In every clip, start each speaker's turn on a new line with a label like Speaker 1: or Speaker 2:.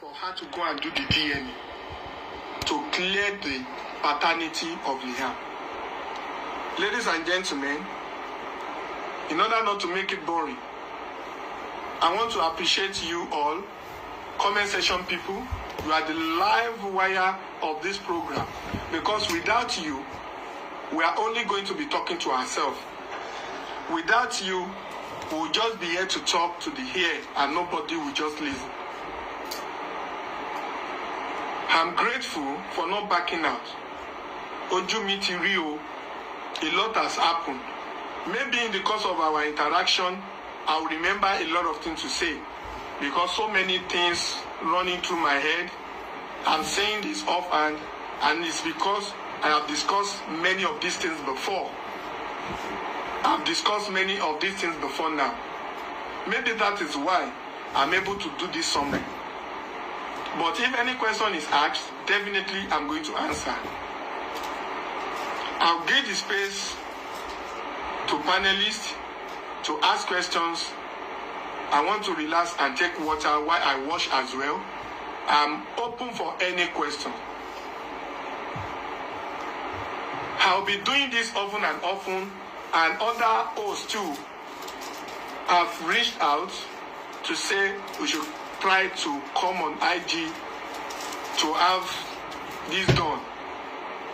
Speaker 1: for her to go and do the DNA to clear the paternity of Liam. Ladies and gentlemen, in order not to make it boring, I want to appreciate you all, comment section people. You are the live wire of this program, because without you, we are only going to be talking to ourselves. Without you, we will just be here to talk to the ear and nobody will just listen. I'm grateful for not backing out. Oju mi ti rí o, a lot has happened. Maybe in the course of our interaction, I'll remember a lot of things to say, because so many things running through my head. I'm saying this offhand, and it's because I have discussed many of these things before. I've discussed many of these things before now. Maybe that is why I'm able to do this summary. But if any question is asked, definitely I'm going to answer. I'll give the space to panelists to ask questions. I want to relax and take water while I wash as well. I'm open for any question. I'll be doing this often and often, and other hosts too have reached out to say we should try to come on IG to have this done.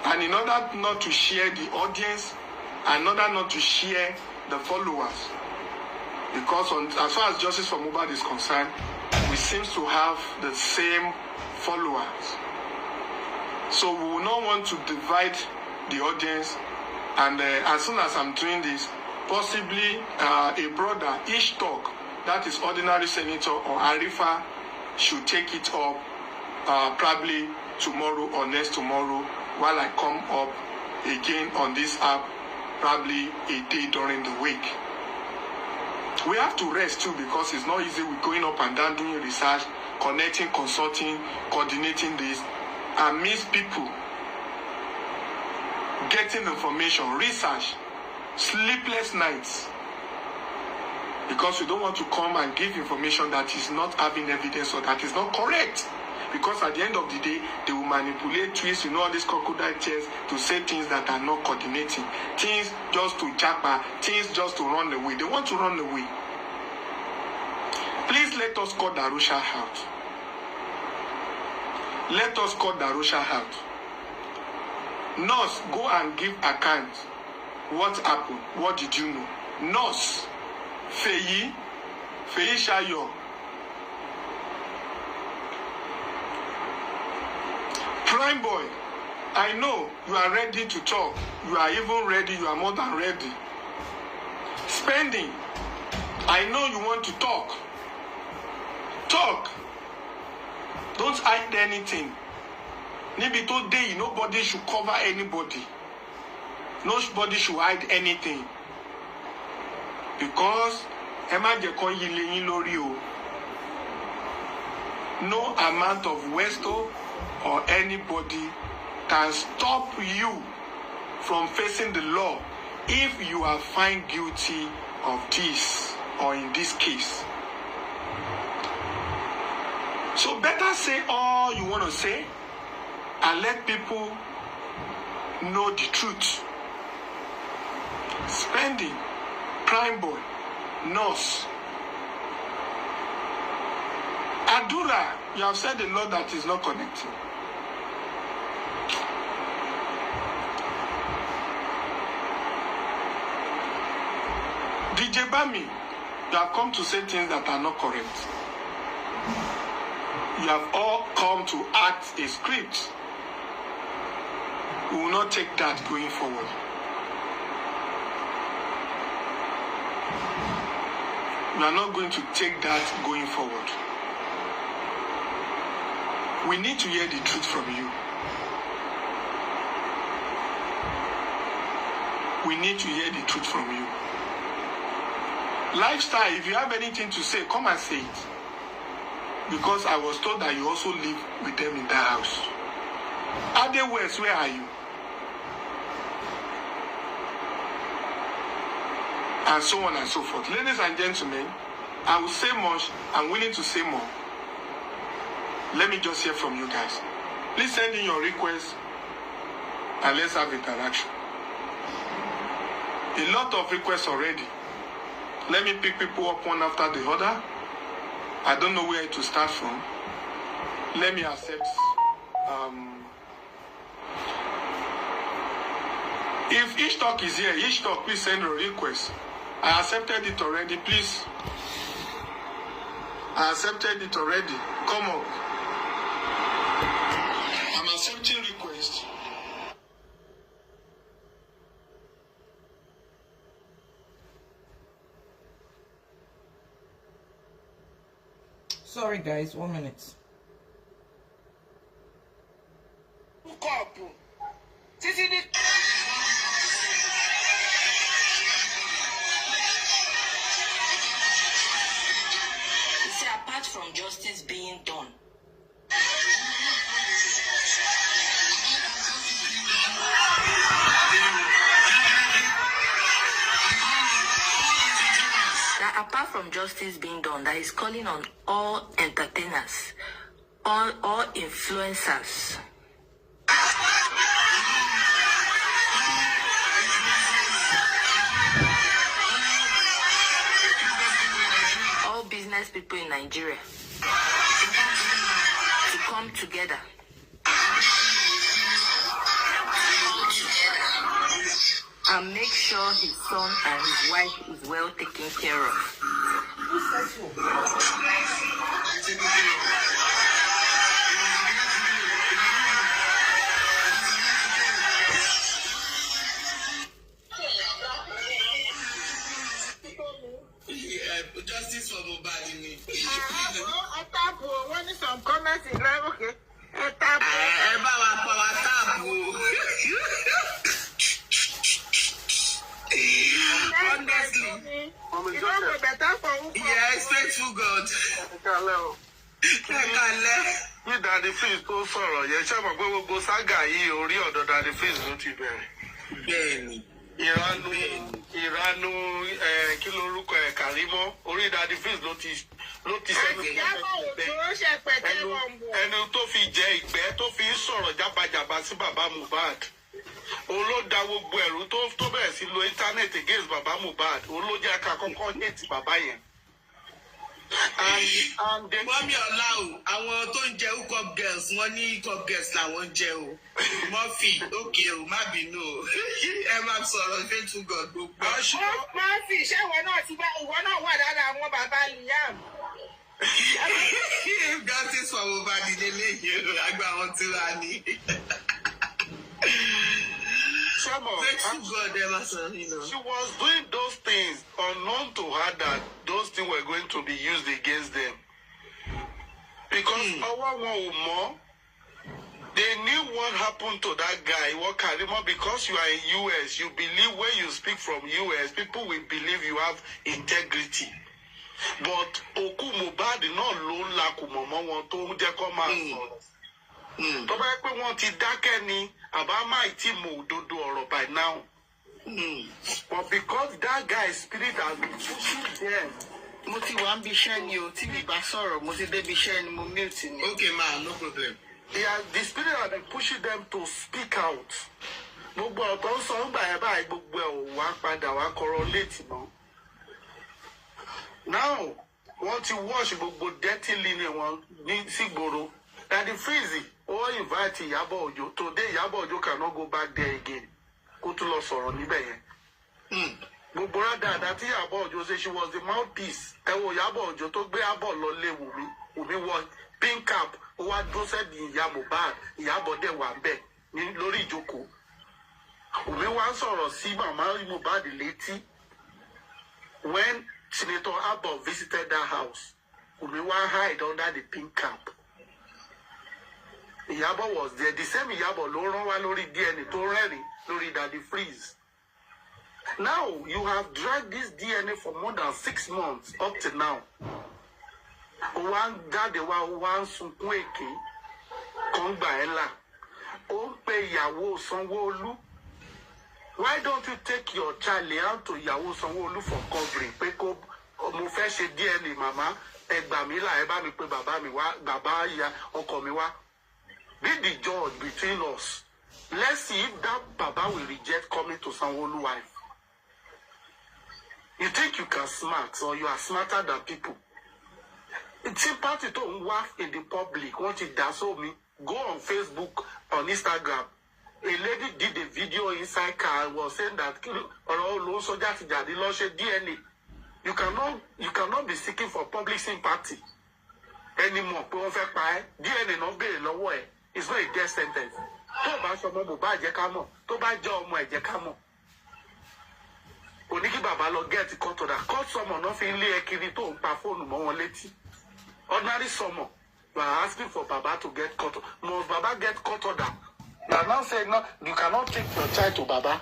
Speaker 1: And in order not to share the audience, and in order not to share the followers, because as far as justice for Mohbad is concerned, we seem to have the same followers. So we will not want to divide the audience. And as soon as I'm doing this, possibly a brother, each talk, that is ordinary senator or Arifa, should take it up probably tomorrow or next tomorrow, while I come up again on this app, probably a day during the week. We have to rest too, because it's not easy with going up and down doing research, connecting, consulting, coordinating this, and miss people getting information, research, sleepless nights, because we don't want to come and give information that is not having evidence or that is not correct. Because at the end of the day, they will manipulate, twist, all these crocodile tears to say things that are not coordinating. Things just to japa, things just to run away. They want to run away. Please let us cut Darusha out. Let us cut Darusha out. Nurse, go and give account. What happened? What did you know? Nurse, Feyi Shayo. Prime boy, I know you are ready to talk. You are even ready. You are more than ready. Spending, I know you want to talk. Talk. Don't hide anything. Maybe today nobody should cover anybody. Nobody should hide anything. Because no amount of Westo or anybody can stop you from facing the law if you are found guilty of this, or in this case. So better say all you want to say and let people know the truth. Spending, prime boy, nurse. Adura, you have said a lot that is not connecting. DJ Bami, you have come to say things that are not correct. You have all come to act a script. We will not take that going forward. We are not going to take that going forward. We need to hear the truth from you. We need to hear the truth from you. Lifestyle, if you have anything to say, come and say it. Because I was told that you also live with them in that house. Ade West, where are you? And so on and so forth. Ladies and gentlemen, I will say much. I'm willing to say more. Let me just hear from you guys. Please send in your requests and let's have interaction. A lot of requests already. Let me pick people up one after the other. I don't know where to start from. Let me accept. If each talk is here, each talk, please send a request. I accepted it already, please. I accepted it already. Come up. I'm accepting request.
Speaker 2: Sorry guys, 1 minute.
Speaker 3: See, apart from justice being done, apart from justice being done, that is calling on all entertainers, all influencers, all business people in Nigeria to come together and make sure his son and his wife is well taken care of.
Speaker 4: Justice for Mohbad.
Speaker 5: I tap when some comments in live, okay. I tap.
Speaker 4: Honestly,
Speaker 5: you know better for
Speaker 4: yeah, it's faithful God.
Speaker 1: You Daddy Freeze tó sọ̀rọ̀ yẹn ṣé mọ̀ pé gbogbo saga yìí orí ọ̀dọ̀ Daddy Freeze ló ti bẹ̀rẹ̀.
Speaker 4: Bẹ́ẹ̀ni.
Speaker 1: Ìranu kí lorúkọ ẹ̀ Karimot orí Daddy Freeze ló ti sẹ́nu ẹnu tó fi jẹ ìgbẹ́ tó fi ń sọ̀rọ̀ jábàjàbà sí bàbá Mohbad. Òun ló da gbogbo ẹ̀rú tó bẹ̀rẹ̀ sí lo internet against bàbá Mohbad. Òun ló jẹ́ ká kọ́kọ́ hate bàbá yẹn.
Speaker 4: Mọ́mí ọ̀la o, àwọn tó ń jẹ hookup girls, wọ́n ní hookup girls làwọn jẹ o. Murphy, ókè o, má bínú o. Ẹ máa sọ̀rọ̀ faithful God gbogbo.
Speaker 5: Murphy, ṣé ìwọ náà wà lára àwọn bàbá Liam?
Speaker 4: Justice for Mohbad lélẹ́yìn o, àgbà wọn tí wà ní.
Speaker 1: She was doing those things unknown to her that those things were going to be used against them. Because they knew what happened to that guy, what Karimot, because you are in US, you believe when you speak from US, people will believe you have integrity. But Oku Mohbad náà ló ń lakùmọ̀ mọ́ wọn tó ń jẹ́ kó máa sọ̀rọ̀. Tó bá yẹ pé wọ́n ti dákẹ́ ni àbá máì tí mọ òdodo ọ̀rọ̀ by now. But because that guy's spirit has been pushing them.
Speaker 5: Mo ti wá ń bí iṣẹ́ ni o, tí mi bá sọ̀rọ̀, mo ti débi iṣẹ́ ni mo mute ni.
Speaker 4: Okay ma, no problem.
Speaker 1: The spirit has been pushing them to speak out. Gbogbo ọ̀tọ̀ ń sọ ń gbà yẹn báyìí gbogbo ẹ̀ ò wá padà wá correlate mọ́. Now, wọ́n ti wash gbogbo dirty linen wọn ní sígboro. Daddy Freeze, invite Iyabo Ojo. Today, Iyabo Ojo cannot go back there again. Kó tún lọ sọ̀rọ̀ níbẹ̀ yẹn. Gbogbo rádàdà tí Iyabo Ojo say she was the mouthpiece. Ẹ wo Iyabo Ojo tó gbé Iyabo lọ lé Wunmi wọ pink cap. Ó wá dúró sẹ́bi ìyá Mohbad. Iyabo dẹ̀ wà ń bẹ̀ ní lórí ìjókòó. Wunmi wá ń sọ̀rọ̀ sí màmá Mohbad létí. When Senator Abba visited that house, Wunmi wá hide under the pink cap. Iyabo was there. The same Iyabo ló rán wá lórí DNA tó rẹ́rìn lórí Daddy Freeze. Now you have dragged this DNA for more than 6 months up to now. Ó jáde wá ó wá ń sunkún èké kan gbà ẹ́ là. Ó ń pe ìyàwó Sanwó-Olú. Why don't you take your child out to ìyàwó Sanwó-Olú for covering? Pé kó mo fẹ́ ṣe DNA màmá ẹ gbà mí là, ẹ bá mi pé bàbá mi wá, bàbá ìyá ọkọ mi wá. Be the judge between us. Let's see if that Baba will reject coming to Sanwo-Olu wife. You think you can smart or you are smarter than people? It's sympathy to work in the public. Want it that's all me. Go on Facebook, on Instagram. A lady did a video inside car and was saying that DNA. You cannot be seeking for public sympathy anymore. DNA not very low. It's not a death sentence. Tó bá sọmọ Mohbad jẹ́ ká mọ̀, tó bá jẹ́ ọmọ ẹ̀ jẹ́ ká mọ̀. Kò ní kí bàbá lọ get cut order. Cut someone not in lé kiri tó ń pa fóònù mọ́ wọn létí. Ordinary someone, you are asking for Baba to get cut order. Must Baba get cut order? You are not saying no, you cannot take your child to Baba.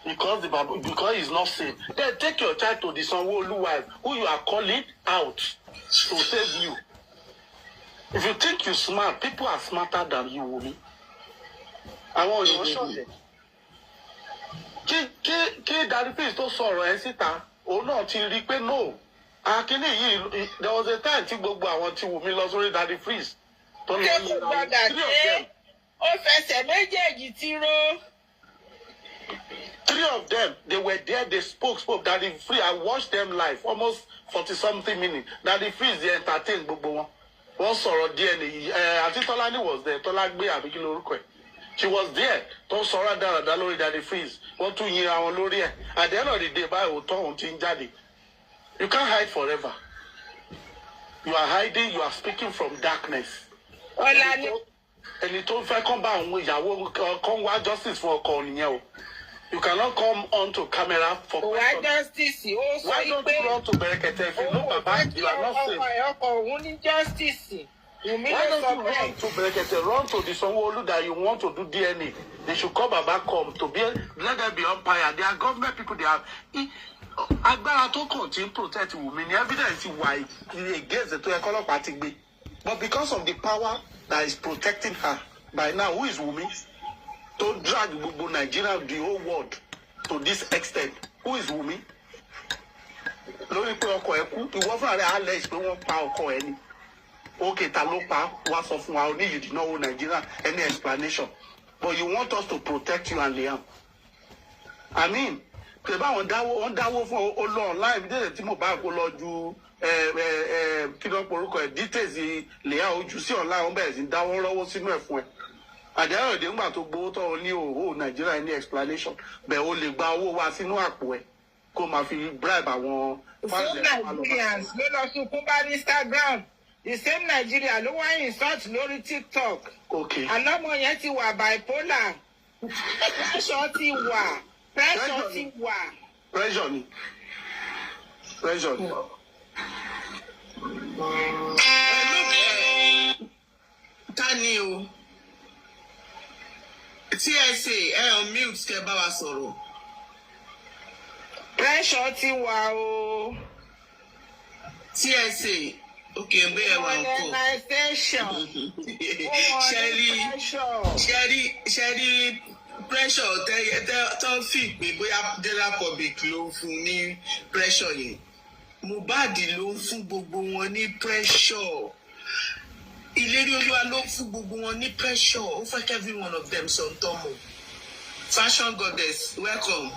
Speaker 1: Because he's not safe. Then take your child to the Sanwo-Olu wife, who you are calling out to save you. If you think you're smart, people are smarter than you, Wunmi. I want you to show them. Kí Daddy Freeze tó sọ̀rọ̀ ẹ̀ síta, òun náà ti rí pé no. Akíní yìí, there was a time tí gbogbo àwọn tí Wunmi lọ sórí Daddy Freeze. Tó lọ yí ra wọn.
Speaker 5: Ó fẹsẹ̀ méjèèjì tí ró.
Speaker 1: 3 of them, they were there, they spoke. Daddy Freeze, I watched them live, almost 40-something minutes. Daddy Freeze, they entertained gbogbo wọn. Wọ́n sọ̀rọ̀ DNA. Àti Tọ́lání was there. Tọ́lá gbé àbí kí lorúkọ ẹ̀. She was there. Tó sọ̀rọ̀ dáradára lórí Daddy Freeze. Wọ́n tún yin àwọn lórí ẹ̀. At the end of the day, báyìí òótọ́ òun ti ń jáde. You can't hide forever. You are hiding, you are speaking from darkness. Ẹni tó ń fẹ́ kán bá àwọn ìyàwó kan wá justice fún ọkọ nìyẹn o. You cannot come onto camera for
Speaker 5: questions. Why justice?
Speaker 1: Why don't you run to Berekete if you know Baba, you are not safe?
Speaker 5: Why don't you
Speaker 1: run to Berekete, run to the Sanwo-Olu that you want to do DNA? They should call Baba come to be, let them be umpire. They are government people, they have... Agbára tó continue protect women, the evidence is why against the two party. But because of the power that is protecting her, by now, who is Wunmi? To drag Nigeria, the whole world, to this extent. Who is Wunmi? Lórí pé ọkọ ẹ̀ kú, ìwọ fúnra rẹ̀ allege pé wọ́n pa ọkọ ẹ̀ ni. Okay, ta ló pa, wá sọ fún wa, ó ní you did not owe Nigeria any explanation. But you want us to protect you and Liam. I mean, pé báwọn dáwó fún olú online, bí tí mo bá kó lọ ju kí ló ń porúkọ ẹ̀ details Liam ojú sí online, wọ́n bẹ̀rẹ̀ sí dáwọ́ lọ́wọ́ sínú ẹ̀ fún ẹ. Àdéhùn èdè ńgbà tó gbowó tó ní òwò Nàìjíríà ní explanation bẹ́ẹ̀ o lè gba owó wa sínú àpò ẹ̀ kó máa fi bribe àwọn.
Speaker 5: Some Nigerians ló lọ sunkún bá ní Instagram, the same Nigeria ló wá insult lórí TikTok.
Speaker 1: Okay.
Speaker 5: Àlọ́mọ yẹn ti wà bipolar. Pressure ti wà. Pressure ti wà.
Speaker 1: Pressure ni. Pressure ni.
Speaker 4: Tani o. TSA on mute kẹ́ bá wa sọ̀rọ̀.
Speaker 5: Pressure ti wà o.
Speaker 4: TSA okay be ẹ wà ńkọ́. Sherry pressure tó fi pé bóyá general public ló fún ní pressure yẹn. Mohbad ló fún gbogbo wọn ní pressure. Ìlérí Olúwa ló fún gbogbo wọn ní pressure. Ó fẹ́ kí every one of them sọ ntọ́mọ̀. Fashion goddess, welcome.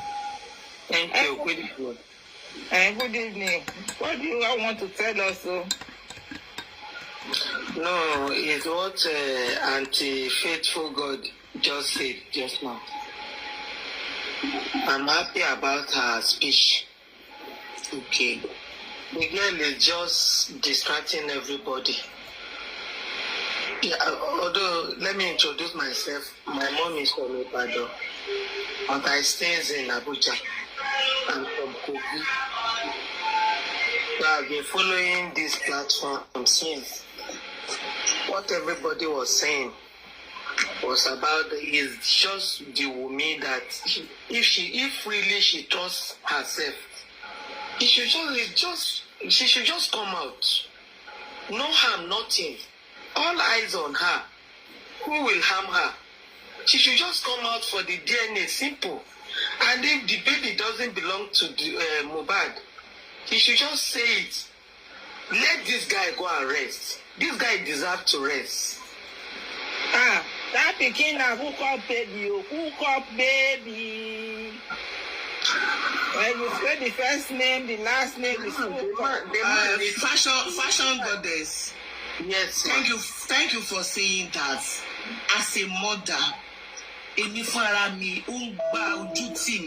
Speaker 5: Thank you. Good evening. Good evening. What do you want to tell us?
Speaker 2: No, it's what anti-faithful God just said just now. I'm happy about her speech.
Speaker 4: Okay.
Speaker 2: The girl is just distracting everybody. Yeah, although, let me introduce myself. My mom is from Ibadan, but I stay in Abuja. I'm from Kogi. So I've been following this platform since. What everybody was saying was about is just the Wunmi that if really she trusts herself, she should just come out. No harm, nothing. All eyes on her. Who will harm her? She should just come out for the DNA, simple. And if the baby doesn't belong to Mohbad, he should just say it. Let this guy go and rest. This guy deserves to rest.
Speaker 5: That pikin na hook up baby, hook up baby. When you say the first name, the last name is
Speaker 4: fashion goddess.
Speaker 2: Yes.
Speaker 4: Thank you for saying that. As a mother, èmi fúnra mi ó ń gba ojú tì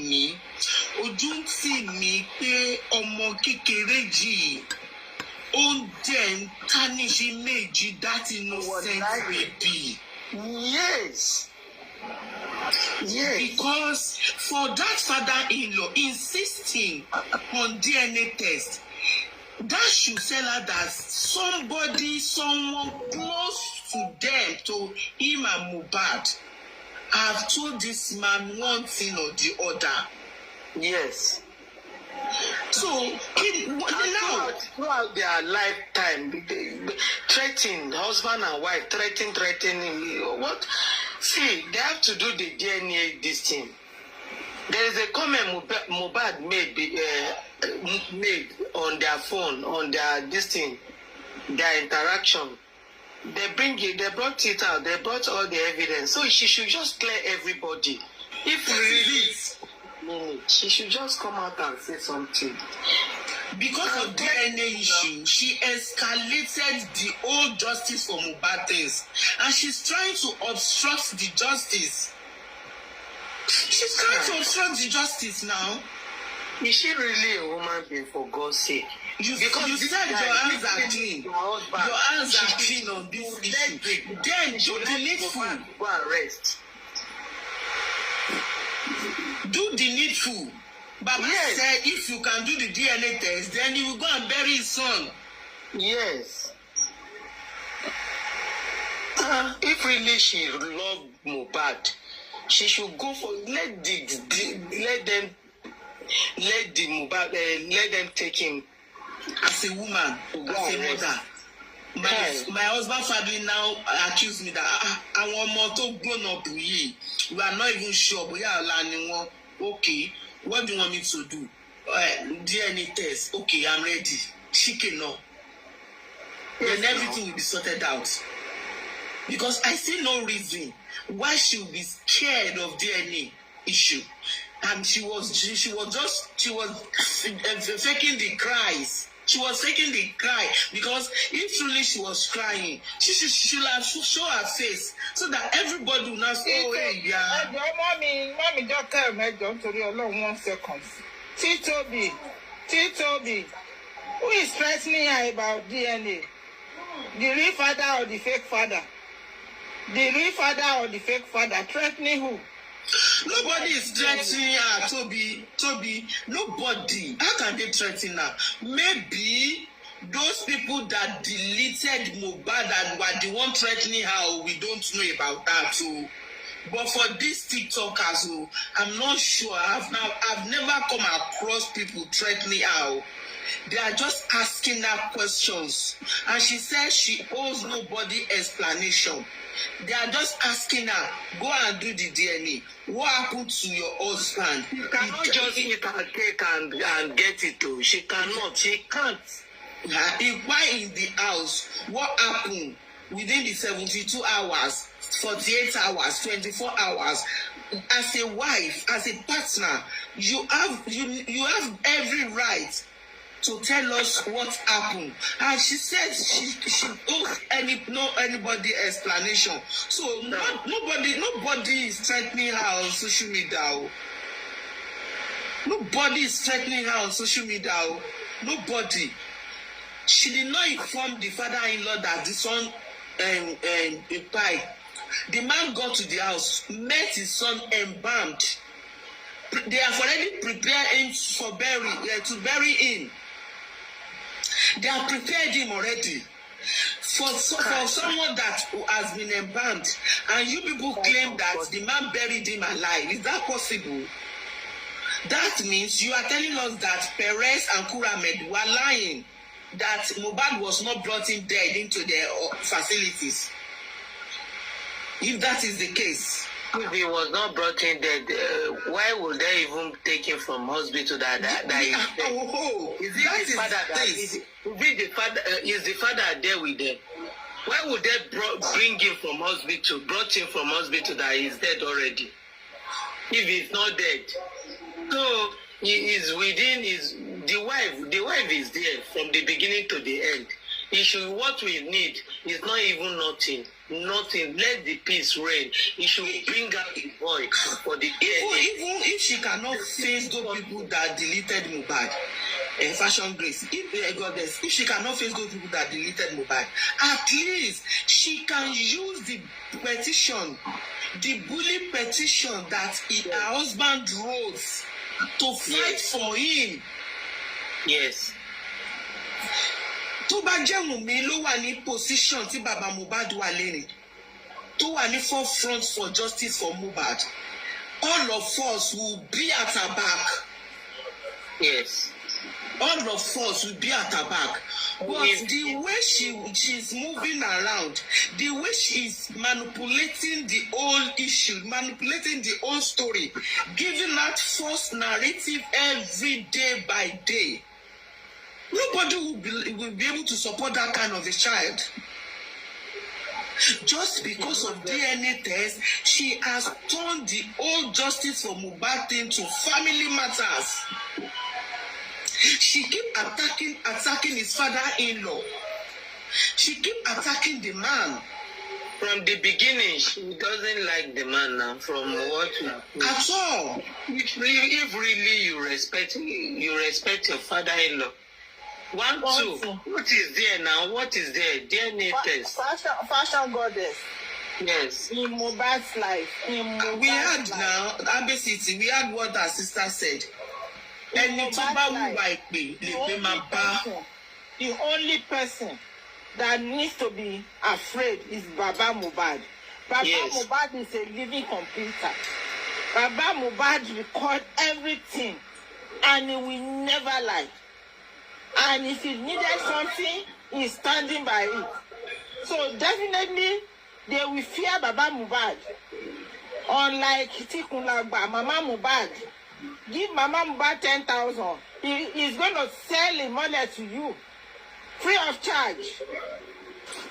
Speaker 4: mí pé ọmọ kékeré yìí ó ń jẹ́ ń tánìṣe méjì that innocent baby.
Speaker 2: Yes.
Speaker 4: Because for that father-in-law insisting on DNA test, that should tell her that someone close to them, to him and Mohbad, have told this man one thing or the other.
Speaker 2: Yes.
Speaker 4: So
Speaker 2: throughout their lifetime, threatening husband and wife, threatening. What? See, they have to do the DNA this thing. There is a comment Mohbad made on their phone, on their this thing, their interaction. They brought it out. They brought all the evidence. So she should just clear everybody. If really, she should just come out and say something.
Speaker 4: Because of DNA issue, she escalated the whole justice for Mohbad things, and she's trying to obstruct the justice. She's trying to obstruct the justice now.
Speaker 2: Is she really a woman being, for God's sake?
Speaker 4: You said your hands are clean. Your hands are clean on this issue. Then do the needful.
Speaker 2: Go and rest.
Speaker 4: Do the needful. Baba said if you can do the DNA test, then you will go and bury his son.
Speaker 2: Yes. If really she loved Mohbad, she should go for let them take him
Speaker 4: as a woman, as a mother. My husband family now accuse me that àwọn ọmọ tó grown up yìí, we are not even sure bóyá ọ̀la ni wọ́n. Okay, what do you want me to do? DNA test. Okay, I'm ready. Chicken no. Then everything will be sorted out. Because I see no reason why she would be scared of DNA issue. And she was faking the cries. She was faking the cry because if truly she was crying, she should have show her face so that everybody will not say, "Oh, hey, yeah."
Speaker 5: Mommy, just tell me, don't tell you alone 1 second. T-Toby, who is threatening her about DNA? The real father or the fake father? The real father or the fake father threatening who?
Speaker 4: Nobody is threatening her, Toby. Nobody. How can they threaten her? Maybe those people that deleted Mohbad and were the one threatening her, we don't know about that too. But for these TikTokers, I'm not sure. I've never come across people threatening her. They are just asking her questions. And she says she owes nobody explanation. They are just asking her, go and do the DNA. What happened to your husband?
Speaker 2: You cannot just eat her cake and get it too. She cannot. She can't.
Speaker 4: Why in the house? What happened within the 72 hours, 48 hours, 24 hours? As a wife, as a partner, you have every right to tell us what happened. And she said she owes anybody explanation. So nobody is threatening her on social media. Nobody is threatening her on social media. Nobody. She did not inform the father-in-law that the son died. The man got to the house, met his son embalmed. They have already prepared him for to bury him. They have prepared him already. For someone that has been embalmed, and you people claim that the man buried him alive. Is that possible? That means you are telling us that Perez and Kuramed were lying, that Mohbad was not brought in dead into their facilities. If that is the case,
Speaker 2: if he was not brought in dead, why would they even take him from hospital that is dead? Is it the father that is the father there with them? Why would they bring him from hospital, brought him from hospital that is dead already? If he's not dead. So he is within the wife is there from the beginning to the end. What we need is not even nothing. Nothing. Let the peace reign. He should bring out the boy for the
Speaker 4: even if she cannot face those people that deleted Mohbad, Fashion Grace, if she cannot face those people that deleted Mohbad, at least she can use the petition, the bully petition that her husband wrote to fight for him.
Speaker 2: Yes.
Speaker 4: Tó bá jẹ́ Wunmi ló wà ní position tí bàbá Mohbad wà lẹ́yìn, tó wà ní forefront for justice for Mohbad, all of us will be at her back.
Speaker 2: Yes.
Speaker 4: All of us will be at her back. But the way she's moving around, the way she's manipulating the whole issue, manipulating the whole story, giving that false narrative every day by day, nobody will be able to support that kind of a child. Just because of DNA test, she has turned the whole justice for Mohbad thing to family matters. She keep attacking his father-in-law. She keep attacking the man.
Speaker 2: From the beginning, she doesn't like the man now. From what
Speaker 4: at all.
Speaker 2: If really you respect your father-in-law. What is there now? What is there? DNA test.
Speaker 5: Fashion goddess.
Speaker 2: Yes.
Speaker 5: In Mohbad's life.
Speaker 4: We had now, Abesiti, we had what our sister said. And
Speaker 5: the only person that needs to be afraid is Baba Mohbad. Baba Mohbad is a living computer. Baba Mohbad record everything and he will never lie. And if he needed something, he's standing by it. So definitely they will fear Baba Mohbad. Unlike Tikunlagba, Mama Mohbad. Give Mama Mohbad 10,000. He's going to sell the money to you. Free of charge.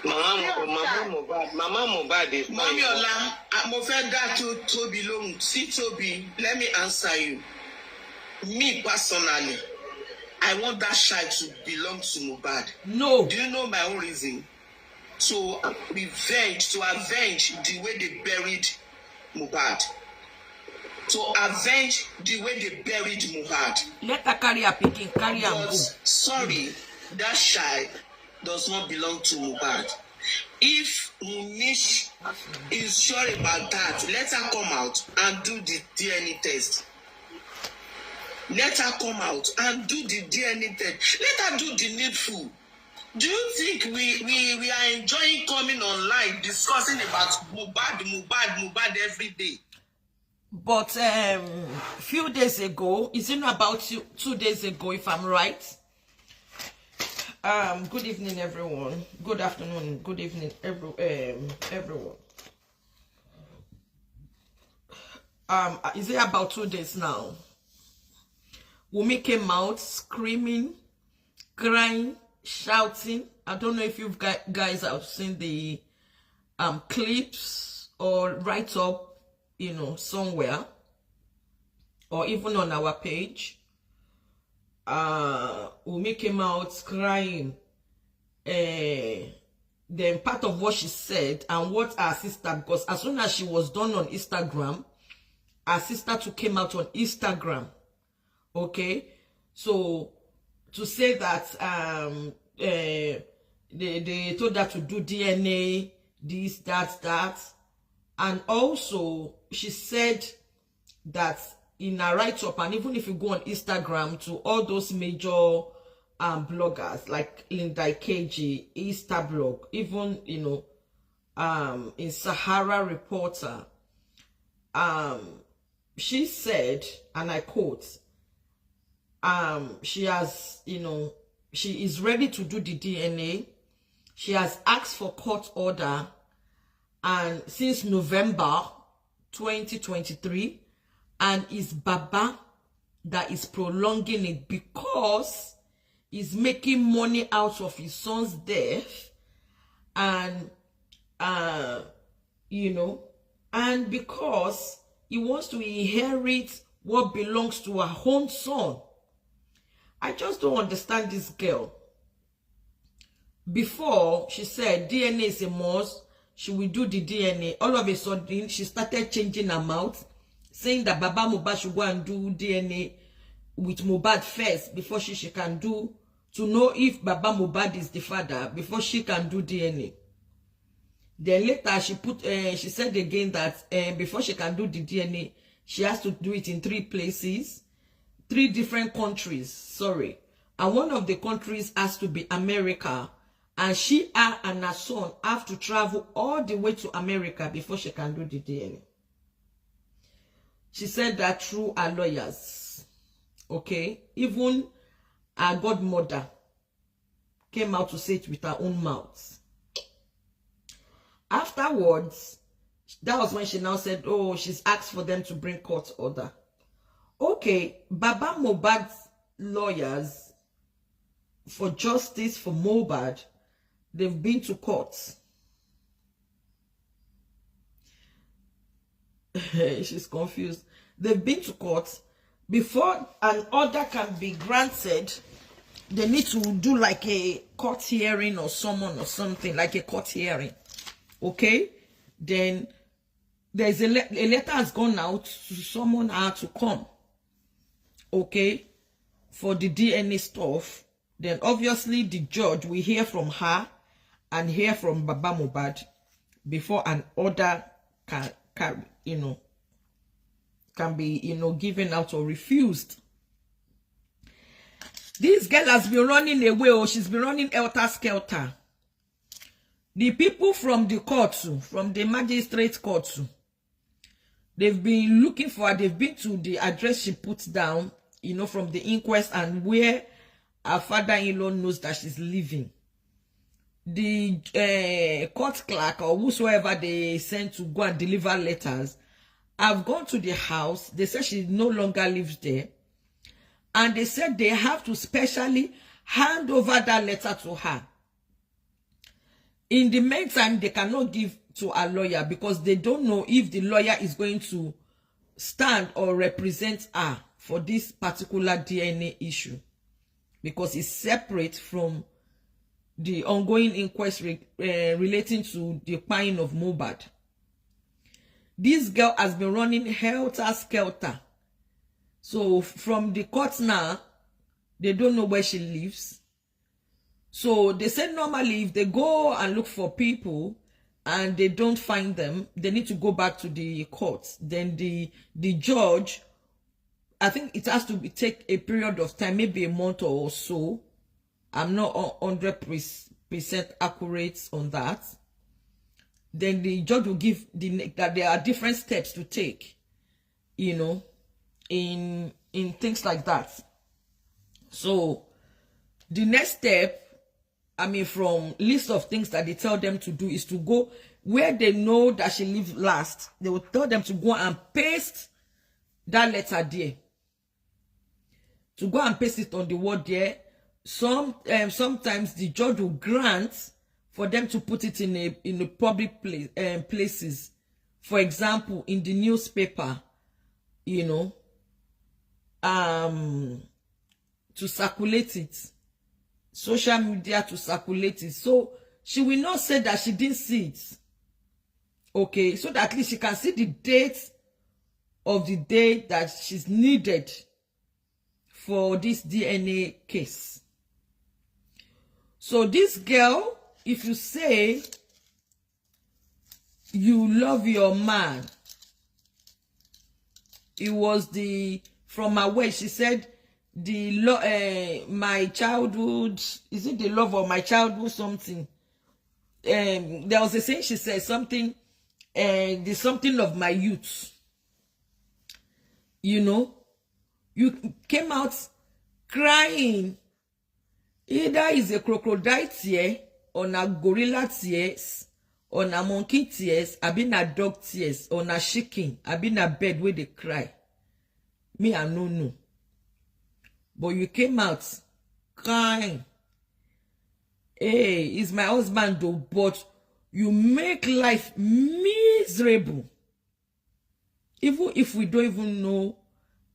Speaker 2: Mama Mohbad is
Speaker 4: Mommy Ola, I'm offended to Toby Long. See Toby, let me answer you. Me personally, I want that child to belong to Mohbad.
Speaker 6: No.
Speaker 4: Do you know my own reason? To avenge the way they buried Mohbad. To avenge the way they buried Mohbad.
Speaker 6: Let her carry her picking, carry her and go.
Speaker 4: Sorry, that child does not belong to Mohbad. If Wunmi is sure about that, let her come out and do the DNA test. Let her come out and do the DNA test. Let her do the needful. Do you think we are enjoying coming online discussing about Mohbad every day?
Speaker 6: But few days ago, is it not about 2 days ago, if I'm right? Good evening, everyone. Good afternoon. Good evening, everyone. Is it about 2 days now? Wunmi came out screaming, crying, shouting. I don't know if you guys have seen the clips or write up, you know, somewhere, or even on our page. Wunmi came out crying. Then part of what she said and what her sister, because as soon as she was done on Instagram, her sister too came out on Instagram. Okay, so to say that they told her to do DNA, this, that, and also she said that in a write-up, and even if you go on Instagram to all those major bloggers like Linda KG, Instablog, even, you know, in Sahara Reporter, she said, and I quote, she has, you know, she is ready to do the DNA. She has asked for court order, and since November 2023, and it's Baba that is prolonging it because he's making money out of his son's death, and you know, and because he wants to inherit what belongs to her own son. I just don't understand this girl. Before, she said DNA is a must, she will do the DNA. All of a sudden, she started changing her mouth, saying that Baba Mohbad should go and do DNA with Mohbad first before she can do, to know if Baba Mohbad is the father, before she can do DNA. Then later, she said again that before she can do the DNA, she has to do it in 3 places, 3 different countries, sorry. And one of the countries has to be America. And she and her son have to travel all the way to America before she can do the DNA. She said that through her lawyers. Okay? Even her godmother came out to say it with her own mouth. Afterwards, that was when she now said, oh, she's asked for them to bring court order. Okay, Baba Mohbad's lawyers for justice for Mohbad, they've been to court. She's confused. They've been to court. Before an order can be granted, they need to do like a court hearing or someone or something, like a court hearing. Okay? Then there's a letter has gone out to someone to come. Okay? For the DNA stuff. Then obviously the judge will hear from her and hear from Baba Mohbad before an order can be, given out or refused. This girl has been running away, or she's been running helter-skelter. The people from the court, from the magistrate court, they've been looking for her. They've been to the address she put down, from the inquest, and where her father-in-law knows that she's living. The court clerk or whosoever they sent to go and deliver letters have gone to the house. They said she no longer lives there. And they said they have to specially hand over that letter to her. In the meantime, they cannot give to a lawyer because they don't know if the lawyer is going to stand or represent her for this particular DNA issue, because it's separate from the ongoing inquest relating to the killing of Mohbad. This girl has been running helter-skelter. So from the court now, they don't know where she lives. So they said normally if they go and look for people and they don't find them, they need to go back to the court. Then the judge, I think it has to take a period of time, maybe a month or so. I'm not 100% accurate on that. Then the judge will give that there are different steps to take, in things like that. So the next step, from list of things that they tell them to do, is to go where they know that she lived last. They will tell them to go and paste that letter there. To go and paste it on the word there. Sometimes the judge will grant for them to put it in a public places. For example, in the newspaper, to circulate it. Social media to circulate it. So she will not say that she didn't see it. Okay, so that at least she can see the date of the day that she's needed for this DNA case. So this girl, if you say you love your man, it was from her way, she said, my childhood, is it the love of my childhood, something? There was a saying, she said something, the something of my youth. You came out crying. Either is a crocodile tear or a gorilla tears or na monkey tears, I been na dog tears, or na shaking, I been na bed where they cry. Me, I no know. But you came out crying. Hey, it's my husband though, but you make life miserable. Even if we don't even know,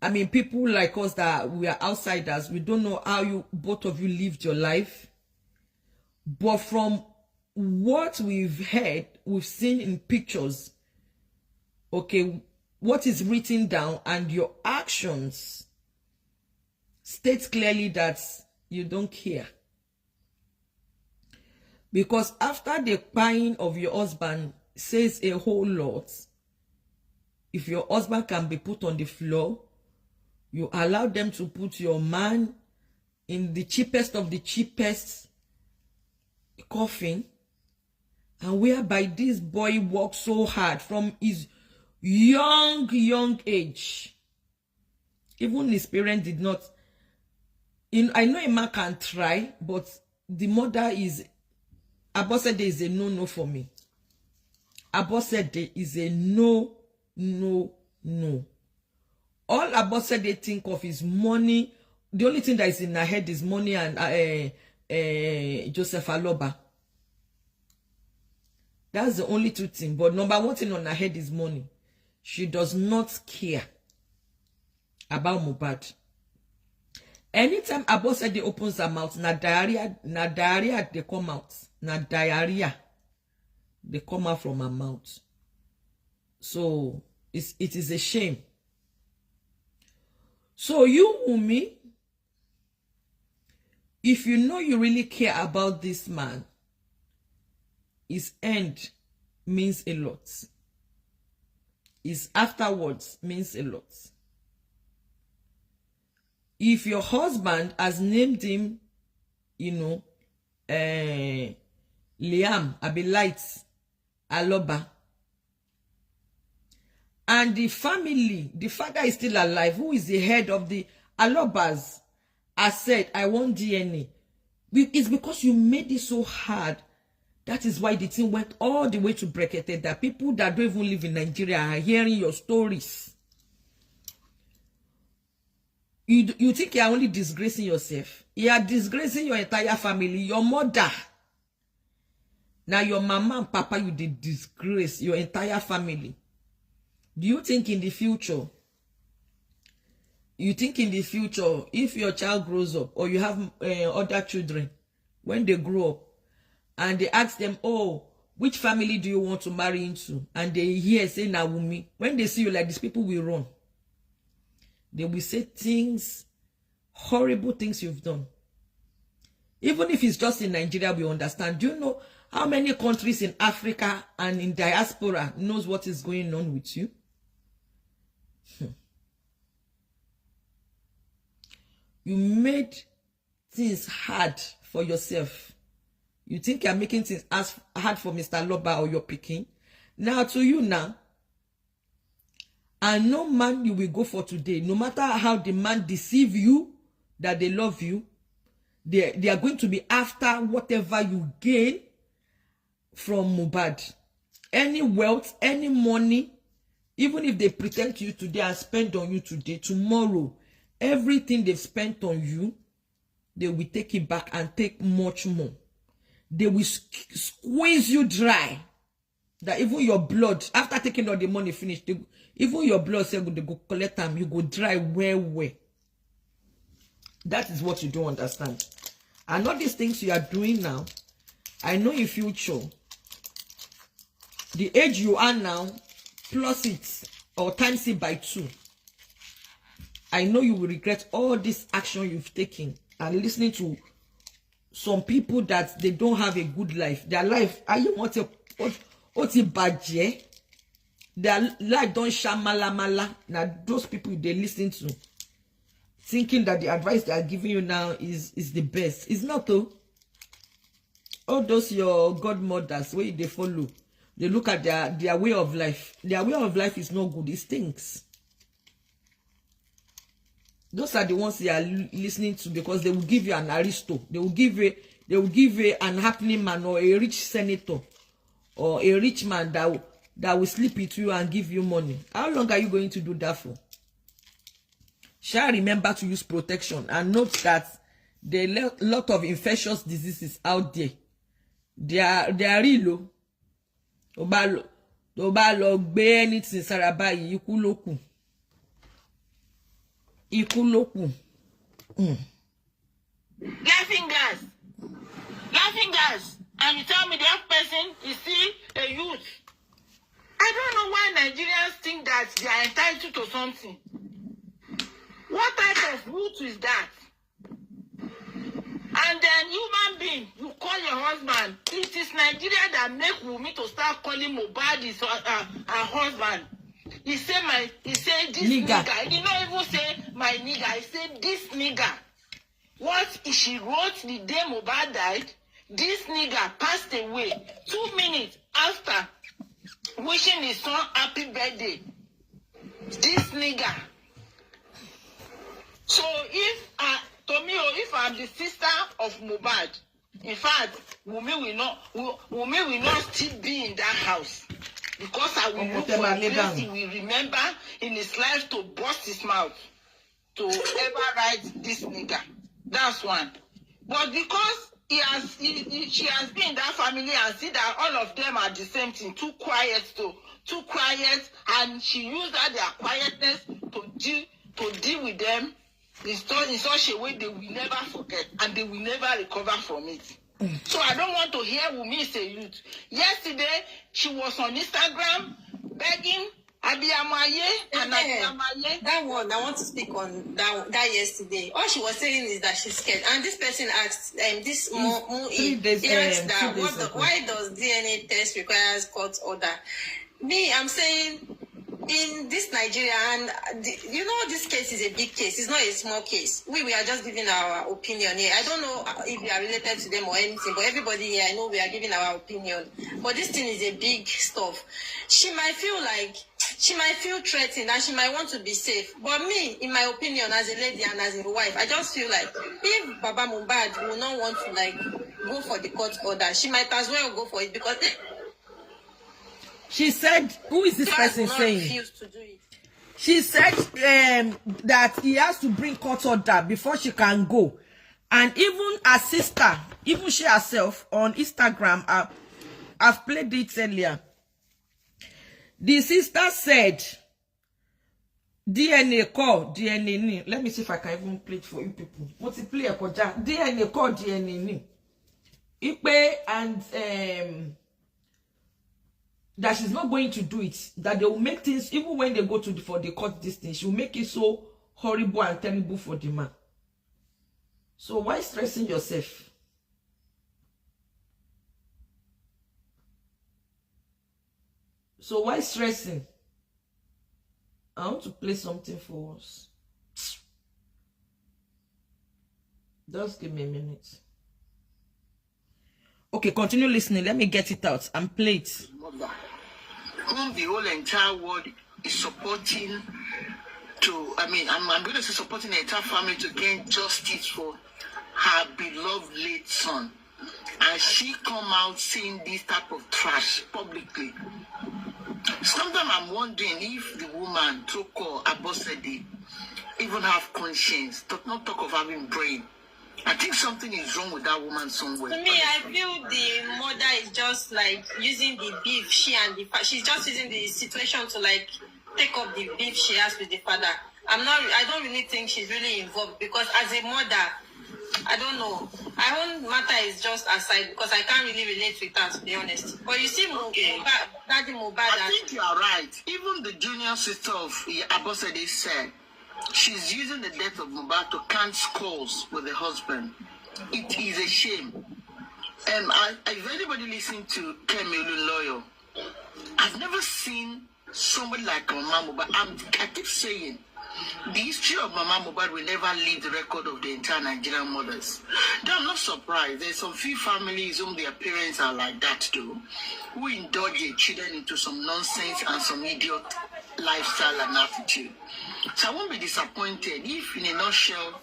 Speaker 6: I mean, people like us that we are outsiders, we don't know how you both of you lived your life. But from what we've heard, we've seen in pictures, okay, what is written down and your actions states clearly that you don't care. Because after the crying of your husband says a whole lot, if your husband can be put on the floor, you allow them to put your man in the cheapest of the cheapest coffin, and whereby this boy worked so hard from his young age. Even his parents did not. I know a man can try, but the mother is, Abosede is a no for me. Abosede is a no. All Abosede think of is money. The only thing that is in her head is money and Joseph Aloba. That's the only two things. But number one thing on her head is money. She does not care about Mohbad. Anytime Abosede opens her mouth, na diarrhea they come out. Na diarrhea they come out from her mouth. So it is a shame. So you, Wunmi, if you know you really care about this man, his end means a lot. His afterwards means a lot. If your husband has named him, you know, Liam Abilite Aloba, and the family, the father is still alive, who is the head of the Alobas, has said, I want DNA. It's because you made it so hard. That is why the thing went all the way to Brekete, that people that don't even live in Nigeria are hearing your stories. You think you are only disgracing yourself. You are disgracing your entire family, your mother. Now your mama and papa, you did disgrace your entire family. Do you think in the future, if your child grows up or you have other children, when they grow up and they ask them, oh, which family do you want to marry into? And they hear say na Wunmi. When they see you like this, people will run. They will say things, horrible things you've done. Even if it's just in Nigeria, we understand. Do you know how many countries in Africa and in diaspora knows what is going on with you? You made things hard for yourself. You think you're making things as hard for Mr. Loba or your picking. Now to you now, and no man you will go for today, no matter how the man deceive you, that they love you, they are going to be after whatever you gain from Mohbad. Any wealth, any money, even if they pretend to you today and spend on you today, tomorrow, everything they've spent on you, they will take it back and take much more. They will squeeze you dry. That even your blood, after taking all the money finished, even your blood say they go collect them, you go dry where. That is what you don't understand. And all these things you are doing now, I know in future, the age you are now, plus it or times it by 2. I know you will regret all this action you've taken and listening to some people that they don't have a good life. Their life, are you want to badge? Their life don't shamala. Now those people they listen to, thinking that the advice they are giving you now is the best. It's not though. All those your godmothers where they follow, they look at their way of life. Their way of life is not good. It stinks. Those are the ones they are listening to because they will give you an aristo. They will give you an happening man or a rich senator or a rich man that will sleep with you and give you money. How long are you going to do that for? Shall remember to use protection and note that there are a lot of infectious diseases out there. They are real. Tó bá lọ gbé anything sára báyìí, ikú ló kù. Ikú ló kù.
Speaker 5: Laughing gas. And you tell me that person is still a youth. I don't know why Nigerians think that they are entitled to something. What type of youth is that? And then human being, you call your husband. It is Nigeria that make Wunmi to start calling Mohbad his her husband. He say this nigga. He don't even say my nigga. He say this nigga. What she wrote the day Mohbad died, this nigga passed away 2 minutes after wishing his son happy birthday. This nigga. So if if I'm the sister of Mohbad, in fact, Wunmi will not still be in that house. Because I will look for a place he will remember in his life to bust his mouth to ever write this nigga. That's one. But because she has been in that family and see that all of them are the same thing, too quiet, and she used that their quietness to deal with them in such a way they will never forget and they will never recover from it. So I don't want to hear Wunmi is a youth. Yesterday, she was on Instagram begging Abiyamaye and Abiyamaye.
Speaker 7: That one, I want to speak on that yesterday. All she was saying is that she's scared. And this person asked, why does DNA test requires court order? Me, I'm saying, in this Nigeria, and this case is a big case. It's not a small case. We are just giving our opinion here. I don't know if we are related to them or anything, but everybody here, I know we are giving our opinion. But this thing is a big stuff. She might feel threatened and she might want to be safe. But me, in my opinion, as a lady and as a wife, I just feel like if Baba Mohbad will not want to go for the court order, she might as well go for it because
Speaker 6: she said, who is this person saying?
Speaker 7: To do it.
Speaker 6: She said that he has to bring court order before she can go. And even her sister, even she herself on Instagram, I've played it earlier. The sister said, DNA call, DNA. Let me see if I can even play it for you people. Multiply DNA call, DNA. Ipe and that she's not going to do it, that they will make things, even when they go for the court distance, she will make it so horrible and terrible for the man. So why stressing yourself? So why stressing? I want to play something for us. Just give me a minute. Okay, continue listening. Let me get it out and play it.
Speaker 4: Whom the whole entire world is supporting I'm going to say supporting the entire family to gain justice for her beloved late son. And she come out saying this type of trash publicly. Sometimes I'm wondering if the woman, Toko Abosede, even have conscience, not talk of having brain. I think something is wrong with that woman somewhere.
Speaker 7: To me, I feel the mother is just using the beef she's just using the situation to take up the beef she has with the father. I don't really think she's really involved because as a mother, I don't know. My own matter is just aside because I can't really relate with her, to be honest. But you see, Daddy Mohbad.
Speaker 4: I think you are right. Even the junior sister of Abosede said she's using the death of Mohbad to count scores with the husband. It is a shame. If anybody listening to Kemi Loyo, I've never seen somebody like Mama Mohbad. I keep saying, the history of Mama Mohbad will never leave the record of the entire Nigerian mothers. Though I'm not surprised. There's some few families whom their parents are like that too, who indulge their children into some nonsense and some idiot lifestyle and attitude. So I won't be disappointed if, in a nutshell,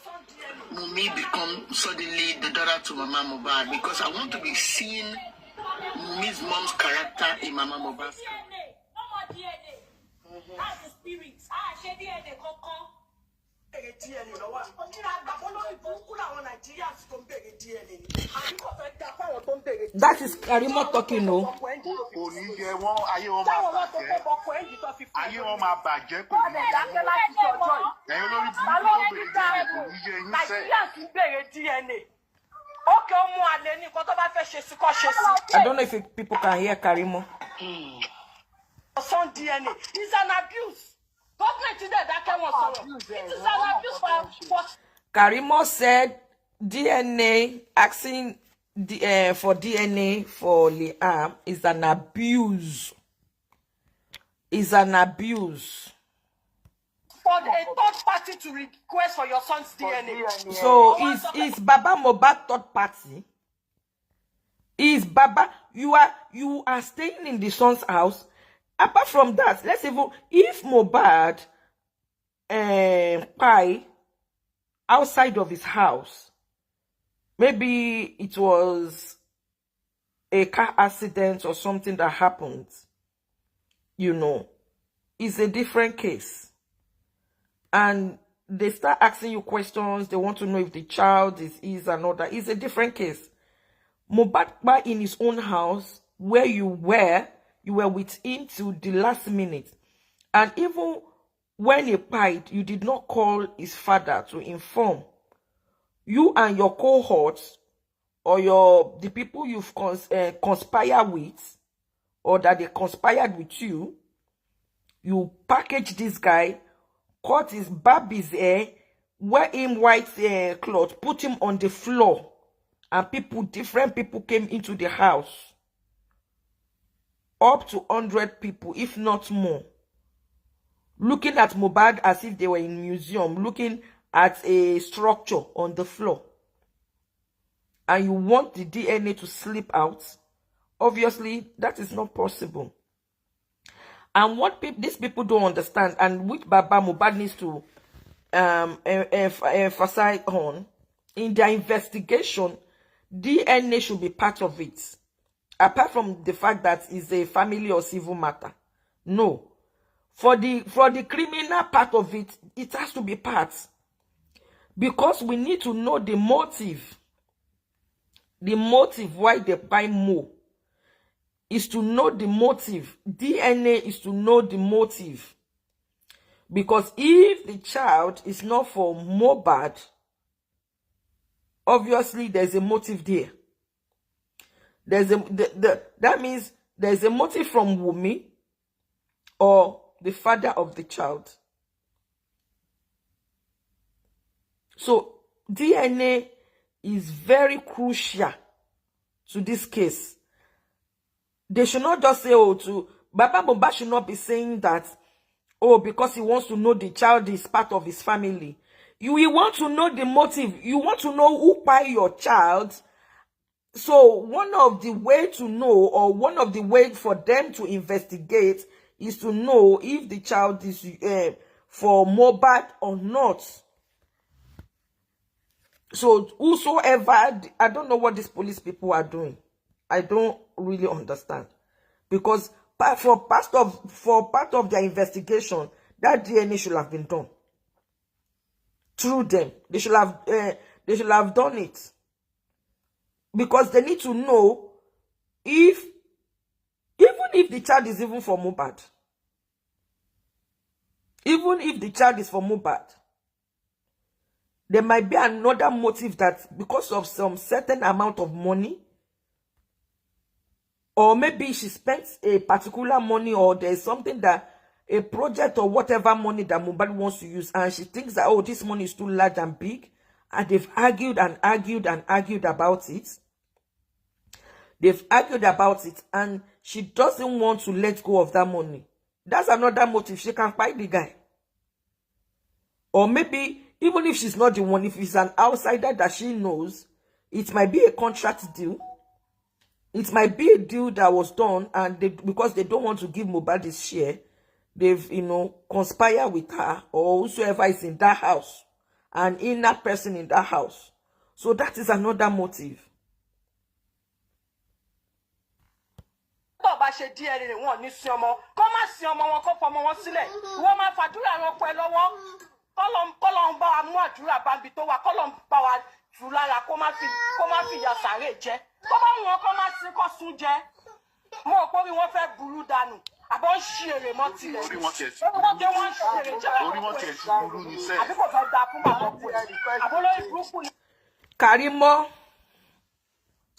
Speaker 4: Wunmi become suddenly the daughter to Mama Mohbad, because I want to be seeing Wunmi's mom's character Mama Mohbad.
Speaker 8: That's the spirit. She DNA koko. DNA lọ́wọ́. Onira gbàgbọ́ lórí burúkú làwọn Nigerians tó ń bèrè DNA ni. Àbíkọ̀ fẹ́ dá fáwọn tó ń bèrè.
Speaker 6: That is Karimot talking, no.
Speaker 4: Kò ní yẹ wọ́n ayé wọn máa bàjẹ́. Ayé wọn máa bàjẹ́ kò ní yẹ wọ́n. Ẹ̀yin olórí burúkú tó bèrè DNA kò ní yẹ yín sẹ́.
Speaker 8: Nigerians ń bèrè DNA. Okay, ọmọ àlè ní nǹkan tó bá fẹ́ ṣe sí kó ṣe sí.
Speaker 6: I don't know if people can hear Karimot.
Speaker 8: Son DNA is an abuse. Government today that can want it is an abuse for
Speaker 6: Karimot said DNA asking for DNA for Liam is an abuse. Is an abuse.
Speaker 8: For a third party to request for your son's DNA.
Speaker 6: So is Baba Mohbad third party? Is Baba you are staying in the son's house? Apart from that, let's even if Mohbad pie outside of his house, maybe it was a car accident or something that happened, you know, it's a different case. And they start asking you questions, they want to know if the child is his and all that. It's a different case. Mohbad in his own house, where you were with him till the last minute. And even when he died, you did not call his father to inform. You and your cohorts or the people you've conspired with, or that they conspired with you, you package this guy, cut his baby's hair, wear him white cloth, put him on the floor, and different people came into the house. Up to 100 people, if not more, looking at Mohbad as if they were in a museum, looking at a structure on the floor. And you want the DNA to slip out. Obviously, that is not possible. And what these people don't understand, and which Baba Mohbad needs to emphasize on, in their investigation, DNA should be part of it. Apart from the fact that it's a family or civil matter. No. For the criminal part of it, it has to be part. Because we need to know the motive. The motive why they buy more is to know the motive. DNA is to know the motive. Because if the child is not for Mohbad, obviously there's a motive there. That means there's a motive from Wunmi or the father of the child. So DNA is very crucial to this case. They should not just say, Baba Mohbad should not be saying that, because he wants to know the child is part of his family. You want to know the motive. You want to know who buy your child. So one of the way to know, or one of the ways for them to investigate, is to know if the child is for Mohbad or not. So whosoever, I don't know what these police people are doing. I don't really understand. Because for part of their investigation, that DNA should have been done through them. They should have done it. Because they need to know even if the child is even for Mohbad. Even if the child is for Mohbad, there might be another motive, that because of some certain amount of money, or maybe she spent a particular money, or there's something that, a project or whatever money that Mohbad wants to use, and she thinks that, this money is too large and big, and they've argued and argued and argued about it. They've argued about it, and she doesn't want to let go of that money. That's another motive. She can fight the guy. Or maybe, even if she's not the one, if it's an outsider that she knows, it might be a contract deal. It might be a deal that was done, and because they don't want to give Mohbad his share, they've, conspired with her, or whosoever is in that house, an inner person in that house. So that is another motive.
Speaker 8: bá ṣe DNA wọn ní sin ọmọ kó má sin ọmọ wọn kó fọmọ wọn sílẹ̀ wọ́n máa fàdúrà wọn pẹ́ lọ́wọ́ kọ́lọ́n bá wa mú àdúrà bábi tó wà kọ́lọ́n bá wa jù lára kó má fi ìyà sàárè jẹ kó bá wọn kó má sí kó sún jẹ mo ò pé wọn fẹ́ burú dànù àbọ̀ ń ṣe èrè mọ́ tilẹ̀ orí wọn tiẹ̀ sí burú ní sẹ́ẹ̀ àbí kò fẹ́ da fún bàbá ọkọ ẹ̀ àbọ̀ lórí burúkú ni.
Speaker 6: Karimot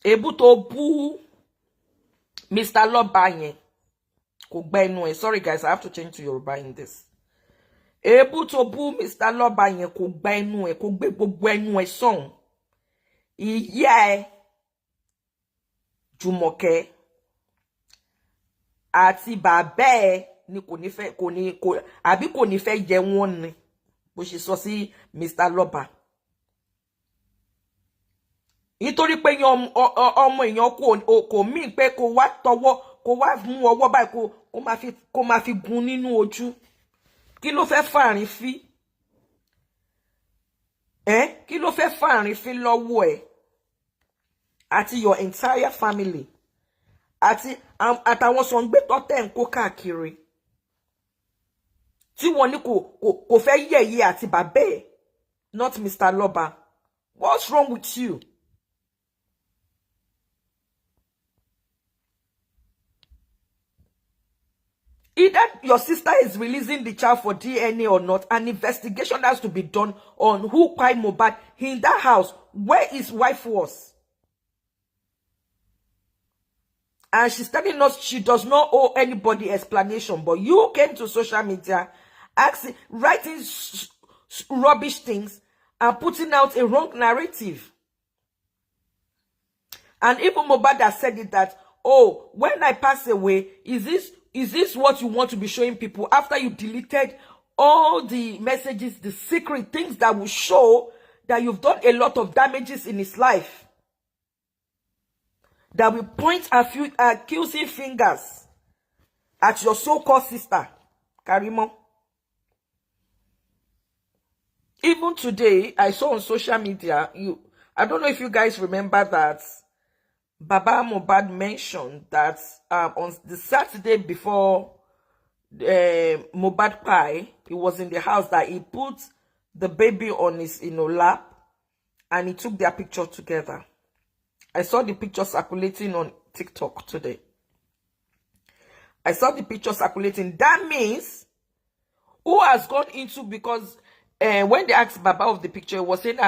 Speaker 6: èébú tó bú Mr. Loba yẹn kò gba ẹnu ẹ̀. Sorry guys, I have to change to Yoruba in this. Èébú tó bú Mr. Loba yẹn kò gba ẹnu ẹ̀, kò gbé gbogbo ẹnu ẹ̀ sọ̀hún. Ìyá ẹ̀ Jùmọ̀kẹ́ àti bàbá ẹ̀ ni kò ní fẹ́ jẹ wọ́n ni bó ṣe sọ sí Mr. Loba. Nítorí pé ọmọ èèyàn kò mí pé kó wá mú ọwọ́ báyìí kó máa fi gun nínú ojú. Kí ló fẹ́ fàárín fí? Kí ló fẹ́ fàárín fí lọ́wọ́ ẹ̀? Àti your entire family. Àtàwọn sọ̀ngbé tọ́tẹ̀ ń kó káàkiri. Tí wọ́n ní kò fẹ́ yẹ̀yẹ́ àti bàbá ẹ̀. Not Mr. Loba. What's wrong with you? Either your sister is releasing the child for DNA or not, an investigation has to be done on who cried Mohbad in that house where his wife was. And she's telling us she does not owe anybody explanation. But you came to social media asking, writing rubbish things and putting out a wrong narrative. And even Mohbad has said it that, oh, when I pass away, is this what you want to be showing people after you deleted all the messages, the secret things that will show that you've done a lot of damages in his life? That will point accusing fingers at your so-called sister, Karimot. Even today, I saw on social media, I don't know if you guys remember that Baba Mohbad mentioned that on the Saturday before Mohbad pie, he was in the house, that he put the baby on his lap and he took their picture together. I saw the picture circulating on TikTok today. I saw the picture circulating. That means who has gone into, because when they asked Baba of the picture, he was saying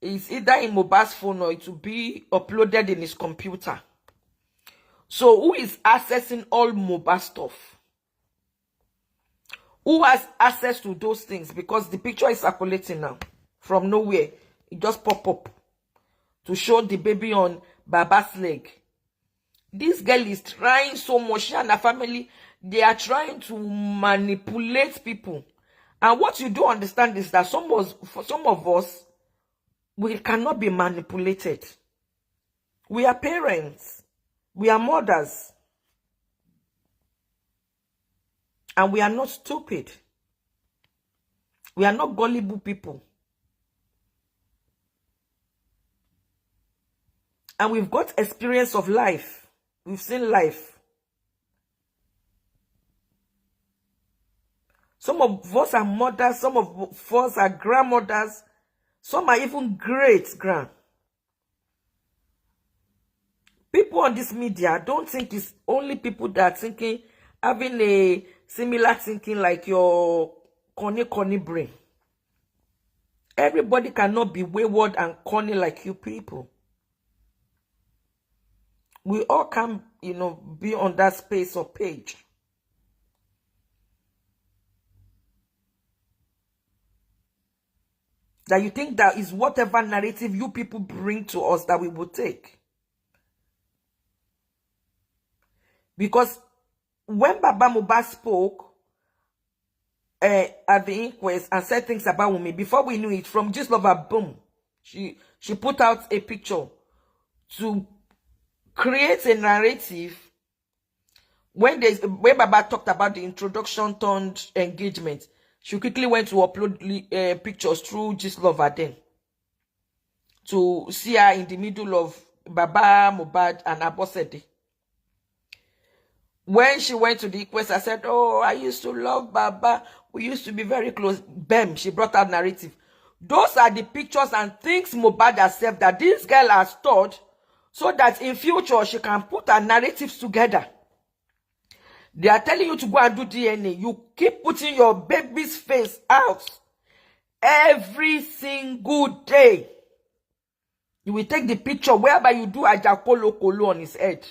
Speaker 6: it's either in Mohbad's phone or it will be uploaded in his computer. So who is accessing all Mohbad stuff? Who has access to those things? Because the picture is circulating now from nowhere. It just pop up to show the baby on Baba's leg. This girl is trying so much. She and her family, they are trying to manipulate people. And what you do understand is that for some of us, we cannot be manipulated. We are parents. We are mothers. And we are not stupid. We are not gullible people. And we've got experience of life. We've seen life. Some of us are mothers. Some of us are grandmothers. Some are even great-grand. People on this media don't think it's only people that are thinking, having a similar thinking like your corny brain. Everybody cannot be wayward and corny like you people. We all can, be on that space or page. That you think that is whatever narrative you people bring to us that we will take. Because when Baba Mohbad spoke at the inquest and said things about Wunmi, before we knew it, from Just Lover, boom, she put out a picture to create a narrative. When Baba talked about the introduction turned engagement, she quickly went to upload pictures through Just Lover then, to see her in the middle of Baba Mohbad and Abosede. When she went to the inquest, I said, oh, I used to love Baba. We used to be very close. Bam, she brought out narrative. Those are the pictures and things Mohbad herself that this girl has stored so that in future she can put her narratives together. They are telling you to go and do DNA. You keep putting your baby's face out every single day. You will take the picture whereby you do a jakolo kolo on his head.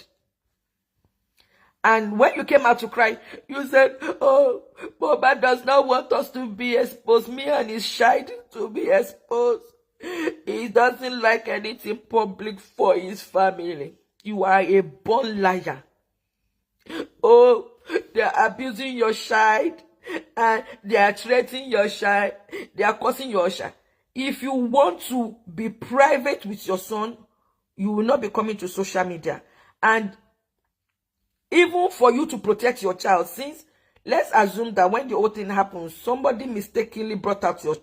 Speaker 6: And when you came out to cry, you said, oh, Mohbad does not want us to be exposed. Me and his child to be exposed. He doesn't like anything public for his family. You are a born liar. Oh, they are abusing your child. And they are threatening your child. They are causing your child. If you want to be private with your son, you will not be coming to social media. And even for you to protect your child, since let's assume that when the whole thing happens, somebody mistakenly brought out your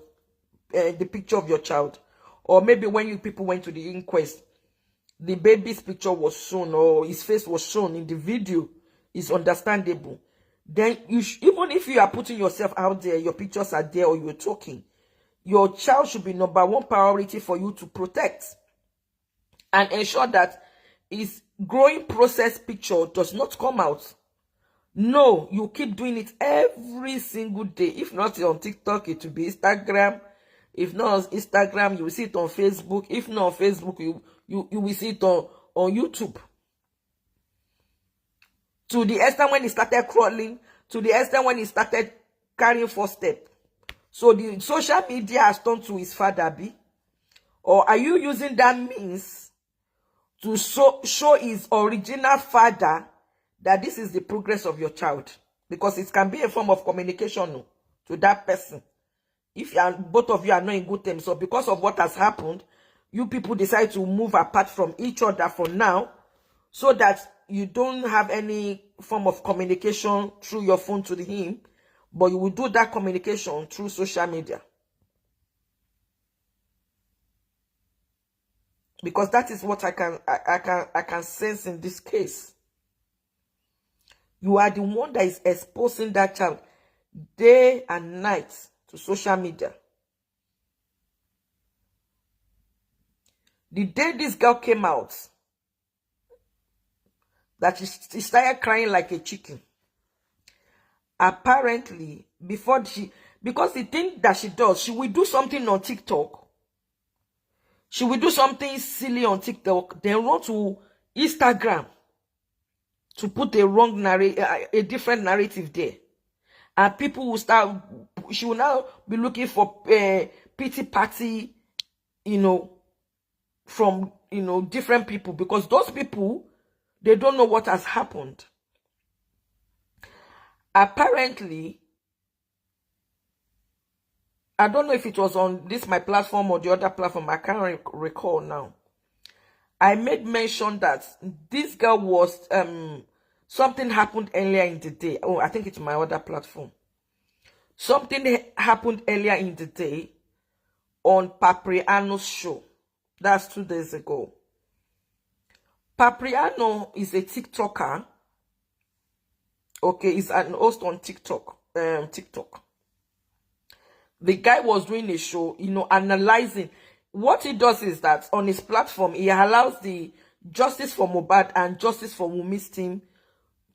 Speaker 6: the picture of your child, or maybe when you people went to the inquest, the baby's picture was shown or his face was shown in the video, is understandable. Then you even if you are putting yourself out there, your pictures are there, or you're talking, your child should be #1 priority for you to protect and ensure that his growing process picture does not come out. No, you keep doing it every single day. If not on TikTok, it will be Instagram. If not on Instagram, you will see it on Facebook. If not on Facebook, you will see it on YouTube. To the extent when he started crawling, to the extent when he started carrying 4 steps. So the social media has turned to his father, B? Or are you using that means to show his original father that this is the progress of your child? Because it can be a form of communication to that person. If both of you are not in good terms, so because of what has happened, you people decide to move apart from each other for now, so that you don't have any form of communication through your phone to him, but you will do that communication through social media. Because that is what I can sense in this case. You are the one that is exposing that child day and night to social media. The day this girl came out, that she started crying like a chicken. Apparently, because the thing that she does, she will do something on TikTok. She will do something silly on TikTok, then run to Instagram to put a different narrative there. And people will start, she will now be looking for pity party, from, different people. Because those people, they don't know what has happened. Apparently, I don't know if it was on my platform or the other platform. I can't recall now. I made mention that this girl was, something happened earlier in the day. Oh, I think it's my other platform. Something happened earlier in the day on Papriano's show. That's 2 days ago. Papriano is a TikToker. Okay, he's an host on TikTok. The guy was doing a show, analyzing. What he does is that on his platform, he allows the Justice for Mohbad and Justice for Wunmi's team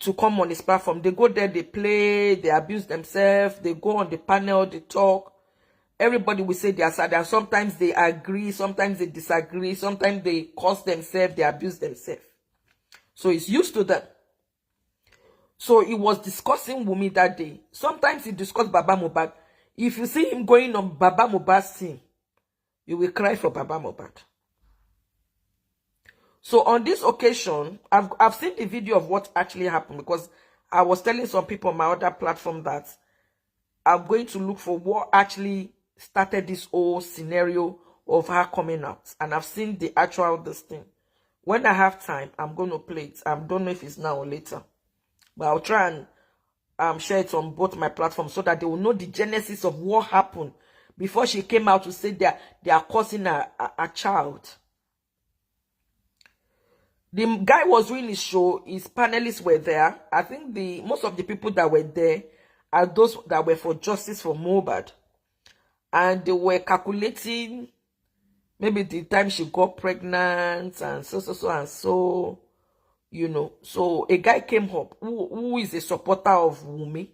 Speaker 6: to come on his platform. They go there, they play, they abuse themselves, they go on the panel, they talk. Everybody will say their side, and sometimes they agree, sometimes they disagree, sometimes they curse themselves, they abuse themselves. So he's used to that. So he was discussing Wunmi that day. Sometimes he discussed Baba Mohbad. If you see him going on Baba Mohbad's team, you will cry for Baba Mohbad. So on this occasion, I've seen the video of what actually happened, because I was telling some people on my other platform that I'm going to look for what actually started this whole scenario of her coming out. And I've seen the actual this thing. When I have time, I'm going to play it. I don't know if it's now or later. But I'll try and share it on both my platforms so that they will know the genesis of what happened before she came out to say they are causing a child. The guy was doing his show. His panelists were there. I think most of the people that were there are those that were for justice for Mohbad, and they were calculating maybe the time she got pregnant and so, you know. So a guy came up who is a supporter of Wunmi,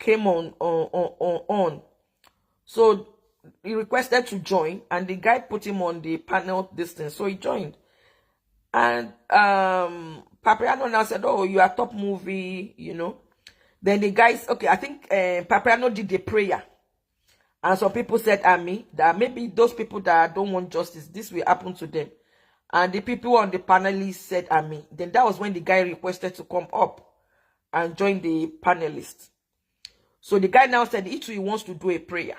Speaker 6: came on. So he requested to join, and the guy put him on the panel distance, so he joined. And Papriano now said, oh, you are top movie, you know. Then the guys, okay, I think Papriano did the prayer. And some people said, Ami, that maybe those people that don't want justice, this will happen to them. And the people on the panelists said, Ami. Then that was when the guy requested to come up and join the panelists. So the guy now said, he wants to do a prayer.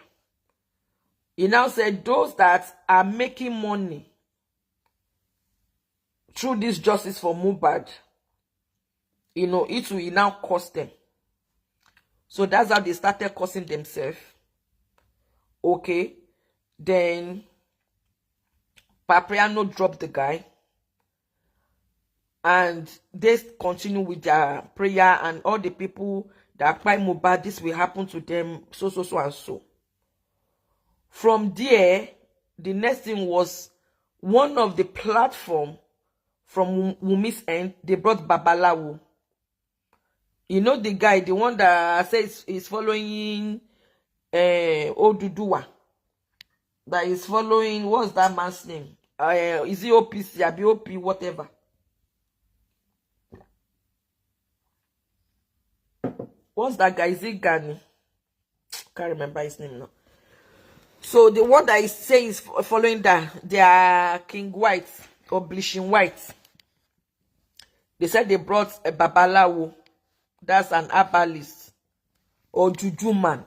Speaker 6: He now said, those that are making money through this justice for Mohbad, you know, it will now cost them. So that's how they started costing themselves. Okay. Then Papriano dropped the guy. And they continue with their prayer, and all the people that buy Mohbad, this will happen to them, so and so. From there, the next thing was one of the platform from Wunmi's end, they brought Babalawo. You know the guy, the one that says is following Oduduwa. That is following, what's that man's name? Is he OPC, ABOP, whatever. What's that guy? Is it Gani? Can't remember his name now. So the one that is saying is following that, they are King White or Bleaching White. They said they brought a Babalawo. That's an herbalist or Juju man.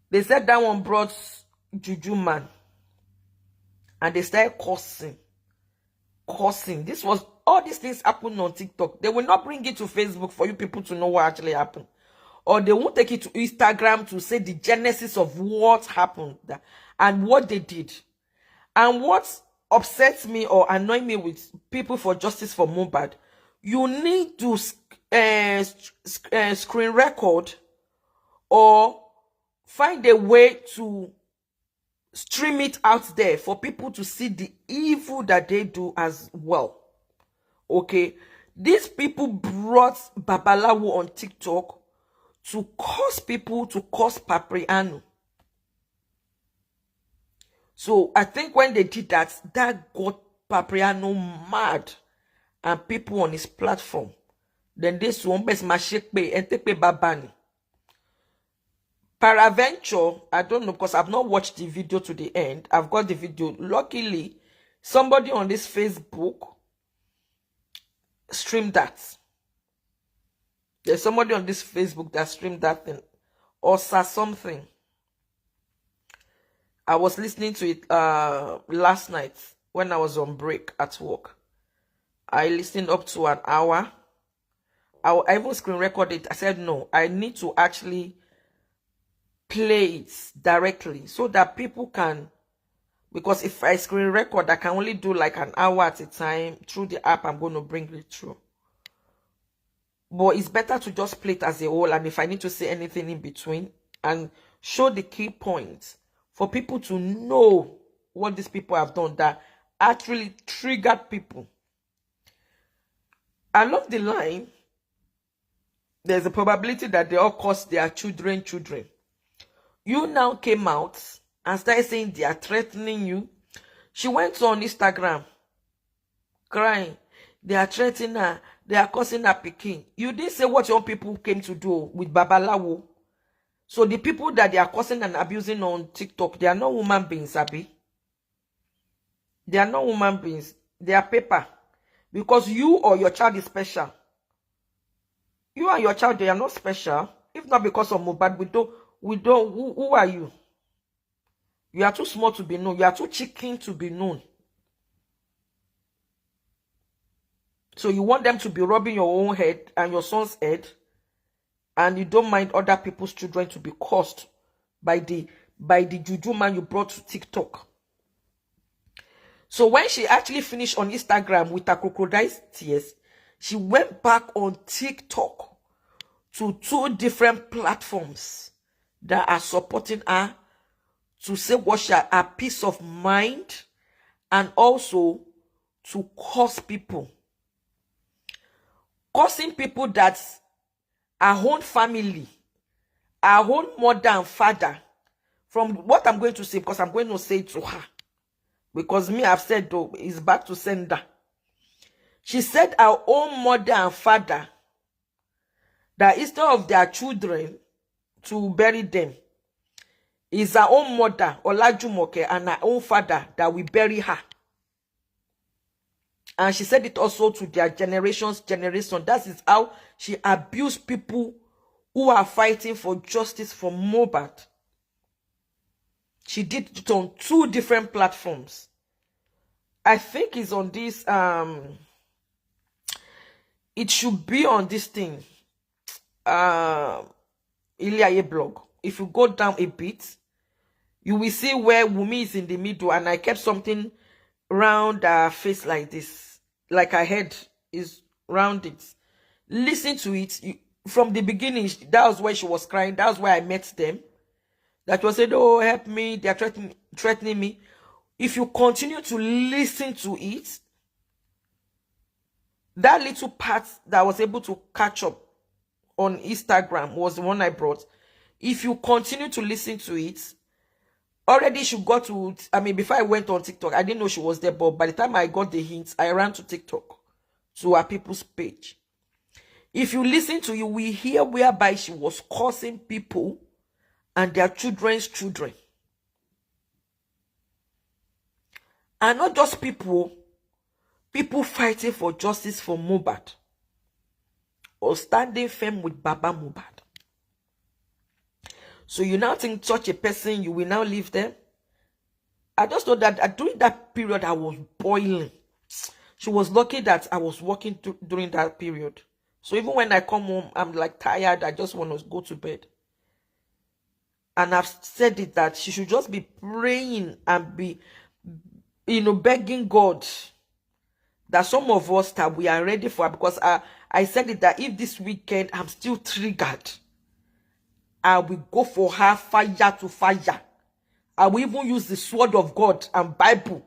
Speaker 6: They said that one brought Juju man. And they started cursing. This was, all these things happened on TikTok. They will not bring it to Facebook for you people to know what actually happened. Or they won't take it to Instagram to say the genesis of what happened and what they did. And what upsets me or annoys me with people for justice for Mohbad, you need to screen record or find a way to stream it out there for people to see the evil that they do as well. Okay, these people brought Babalawo on TikTok to cause people to cause Papriano. So I think when they did that, that got Papriano mad, and people on his platform. Then this one best mashekpe and take babani. Paraventure, I don't know, because I've not watched the video to the end. I've got the video. Luckily, somebody on this Facebook streamed that. There's somebody on this Facebook that streamed that thing or saw something. I was listening to it last night when I was on break at work. I listened up to an hour. I even screen recorded it. I said, no, I need to actually play it directly so that people can, because if I screen record, I can only do like an hour at a time. Through the app, I'm going to bring it through. But it's better to just play it as a whole, and if I need to say anything in between, and show the key points for people to know what these people have done that actually triggered people. I love the line, there's a probability that they all cost their children. You now came out and started saying they are threatening you. She went on Instagram crying. They are threatening her. They are causing her picking. You didn't say what your people came to do with Babalawo. So the people that they are causing and abusing on TikTok, they are not human beings, Abi. They are not human beings. They are paper. Because you or your child is special. You and your child, they are not special. If not because of Mohbad, who are you? You are too small to be known. You are too chicken to be known. So you want them to be rubbing your own head and your son's head, and you don't mind other people's children to be caused by the juju man you brought to TikTok. So when she actually finished on Instagram with her crocodile tears, she went back on TikTok to 2 different platforms that are supporting her to say what she had, her peace of mind, and also to curse people. Cursing people that her own family, her own mother and father, from what I'm going to say, because I'm going to say it to her. Because me, I've said, though, it's back to sender. She said her own mother and father, that instead of their children to bury them, is her own mother, Olajumoke, and her own father that will bury her. And she said it also to their generation. That is how she abused people who are fighting for justice for Mohbad. She did it on 2 different platforms. I think it's on this, it should be on this thing, Iliaye blog. If you go down a bit, you will see where Wunmi is in the middle, and I kept something round her face like this, like her head is round it. Listen to it. From the beginning, that was where she was crying. That was where I met them. That was said, oh, help me, they are threatening me. If you continue to listen to it, that little part that I was able to catch up on Instagram was the one I brought. If you continue to listen to it, already she got to, I mean, before I went on TikTok, I didn't know she was there, but by the time I got the hints, I ran to TikTok, to her people's page. If you listen to, you will hear whereby she was cursing people and their children's children. And not just people fighting for justice for Mohbad, or standing firm with Baba Mohbad. So you now think such a person, you will now leave them? I just know that during that period, I was boiling. She was lucky that I was working during that period. So even when I come home, I'm like tired. I just want to go to bed. And I've said it that she should just be praying and be, begging God that some of us that we are ready for her. Because I said it that if this weekend I'm still triggered, I will go for her fire to fire. I will even use the sword of God and Bible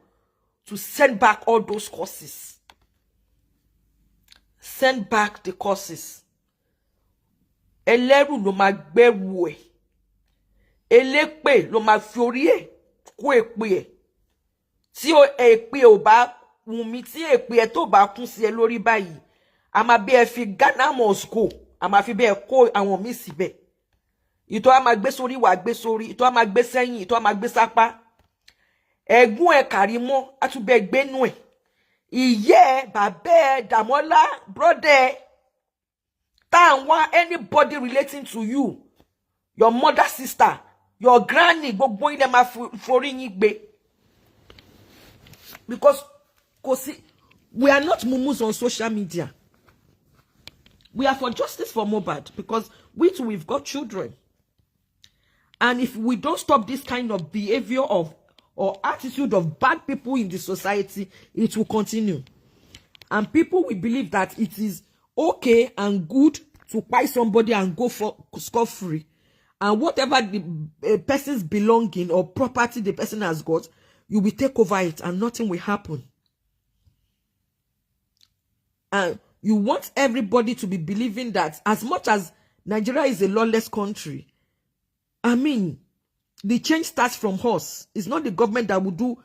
Speaker 6: to send back all those curses. Send back the curses. Eleru lo ma gberu e. Elepe lo ma fi ori e ko epe e. Tí o epe ò bá Wunmi, tí epe e tó bá kún sí ẹ lórí báyìí, a máa bí ẹ fi Ghana must go. A máa fi bí ẹ kó àwọn míì síbẹ̀. Ìtọ́ a máa gbé sórí, wà gbé sórí. Ìtọ́ a máa gbé sẹ́yìn, ìtọ́ a máa gbé sápá. Ẹ̀gbọ́n ẹ Karimot a tún bẹ gbé nú ẹ̀. Ìyẹ́ bàbá ẹ Dàmọ́lá brother tá ń wá anybody relating to you, your mother, sister, your granny, gbogbo ilẹ̀ máa forí yín gbé. Because we are not mumus on social media. We are for justice for Mohbad, because we too, we've got children. And if we don't stop this kind of behavior or attitude of bad people in the society, it will continue. And people will believe that it is okay and good to buy somebody and go for scot-free. And whatever the person's belonging or property the person has got, you will take over it and nothing will happen. And you want everybody to be believing that as much as Nigeria is a lawless country, I mean, the change starts from us. It's not the government that will do,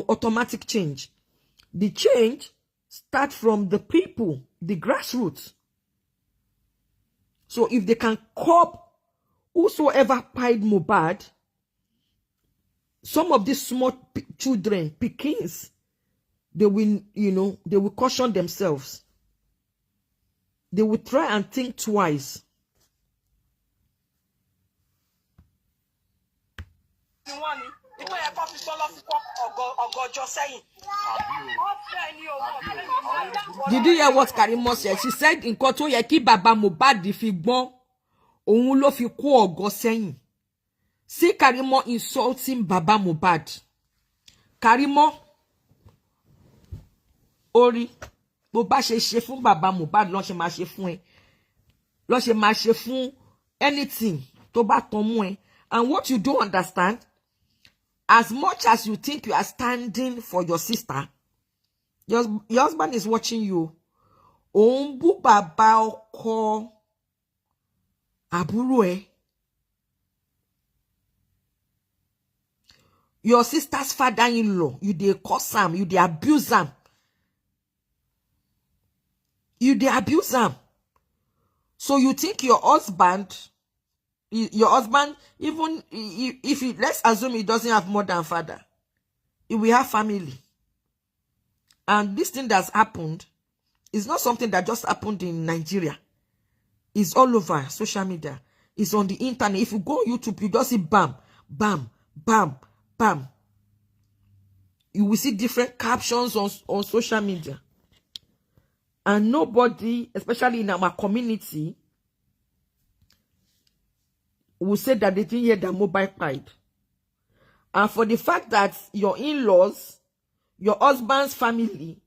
Speaker 6: automatic change. The change starts from the people, the grassroots. So if they can curb whosoever pied Mohbad, some of these small children, Pekins, they will, they will caution themselves. They will try and think twice. Did you hear what Karimot said? She said in Koto Yeki Baba Mohbad fi gbon ohun lo fi ko ogo sẹ́yìn. See Karimot insulting Baba Mohbad. Karimot, Ori, bó bá ṣe fún bàbá Mohbad ló ṣe máa ṣe fún ẹ. Ló ṣe máa ṣe fún anything tó bá tán mú ẹ. And what you don't understand, as much as you think you are standing for your sister, your husband is watching you. Òun bú bàbá ọkọ àbúrò ẹ. Your sister's father-in-law, you dey curse am, you dey abuse am. You dey abuse am. So you think your husband, even if he, let's assume he doesn't have more than father, he will have family. And this thing that's happened is not something that just happened in Nigeria. It's all over social media. It's on the internet. If you go on YouTube, you just see bam, bam, bam, bam. You will see different captions on social media. And nobody, especially in our community, will say that they didn't hear that Mohbad cried. And for the fact that your in-laws, your husband's family,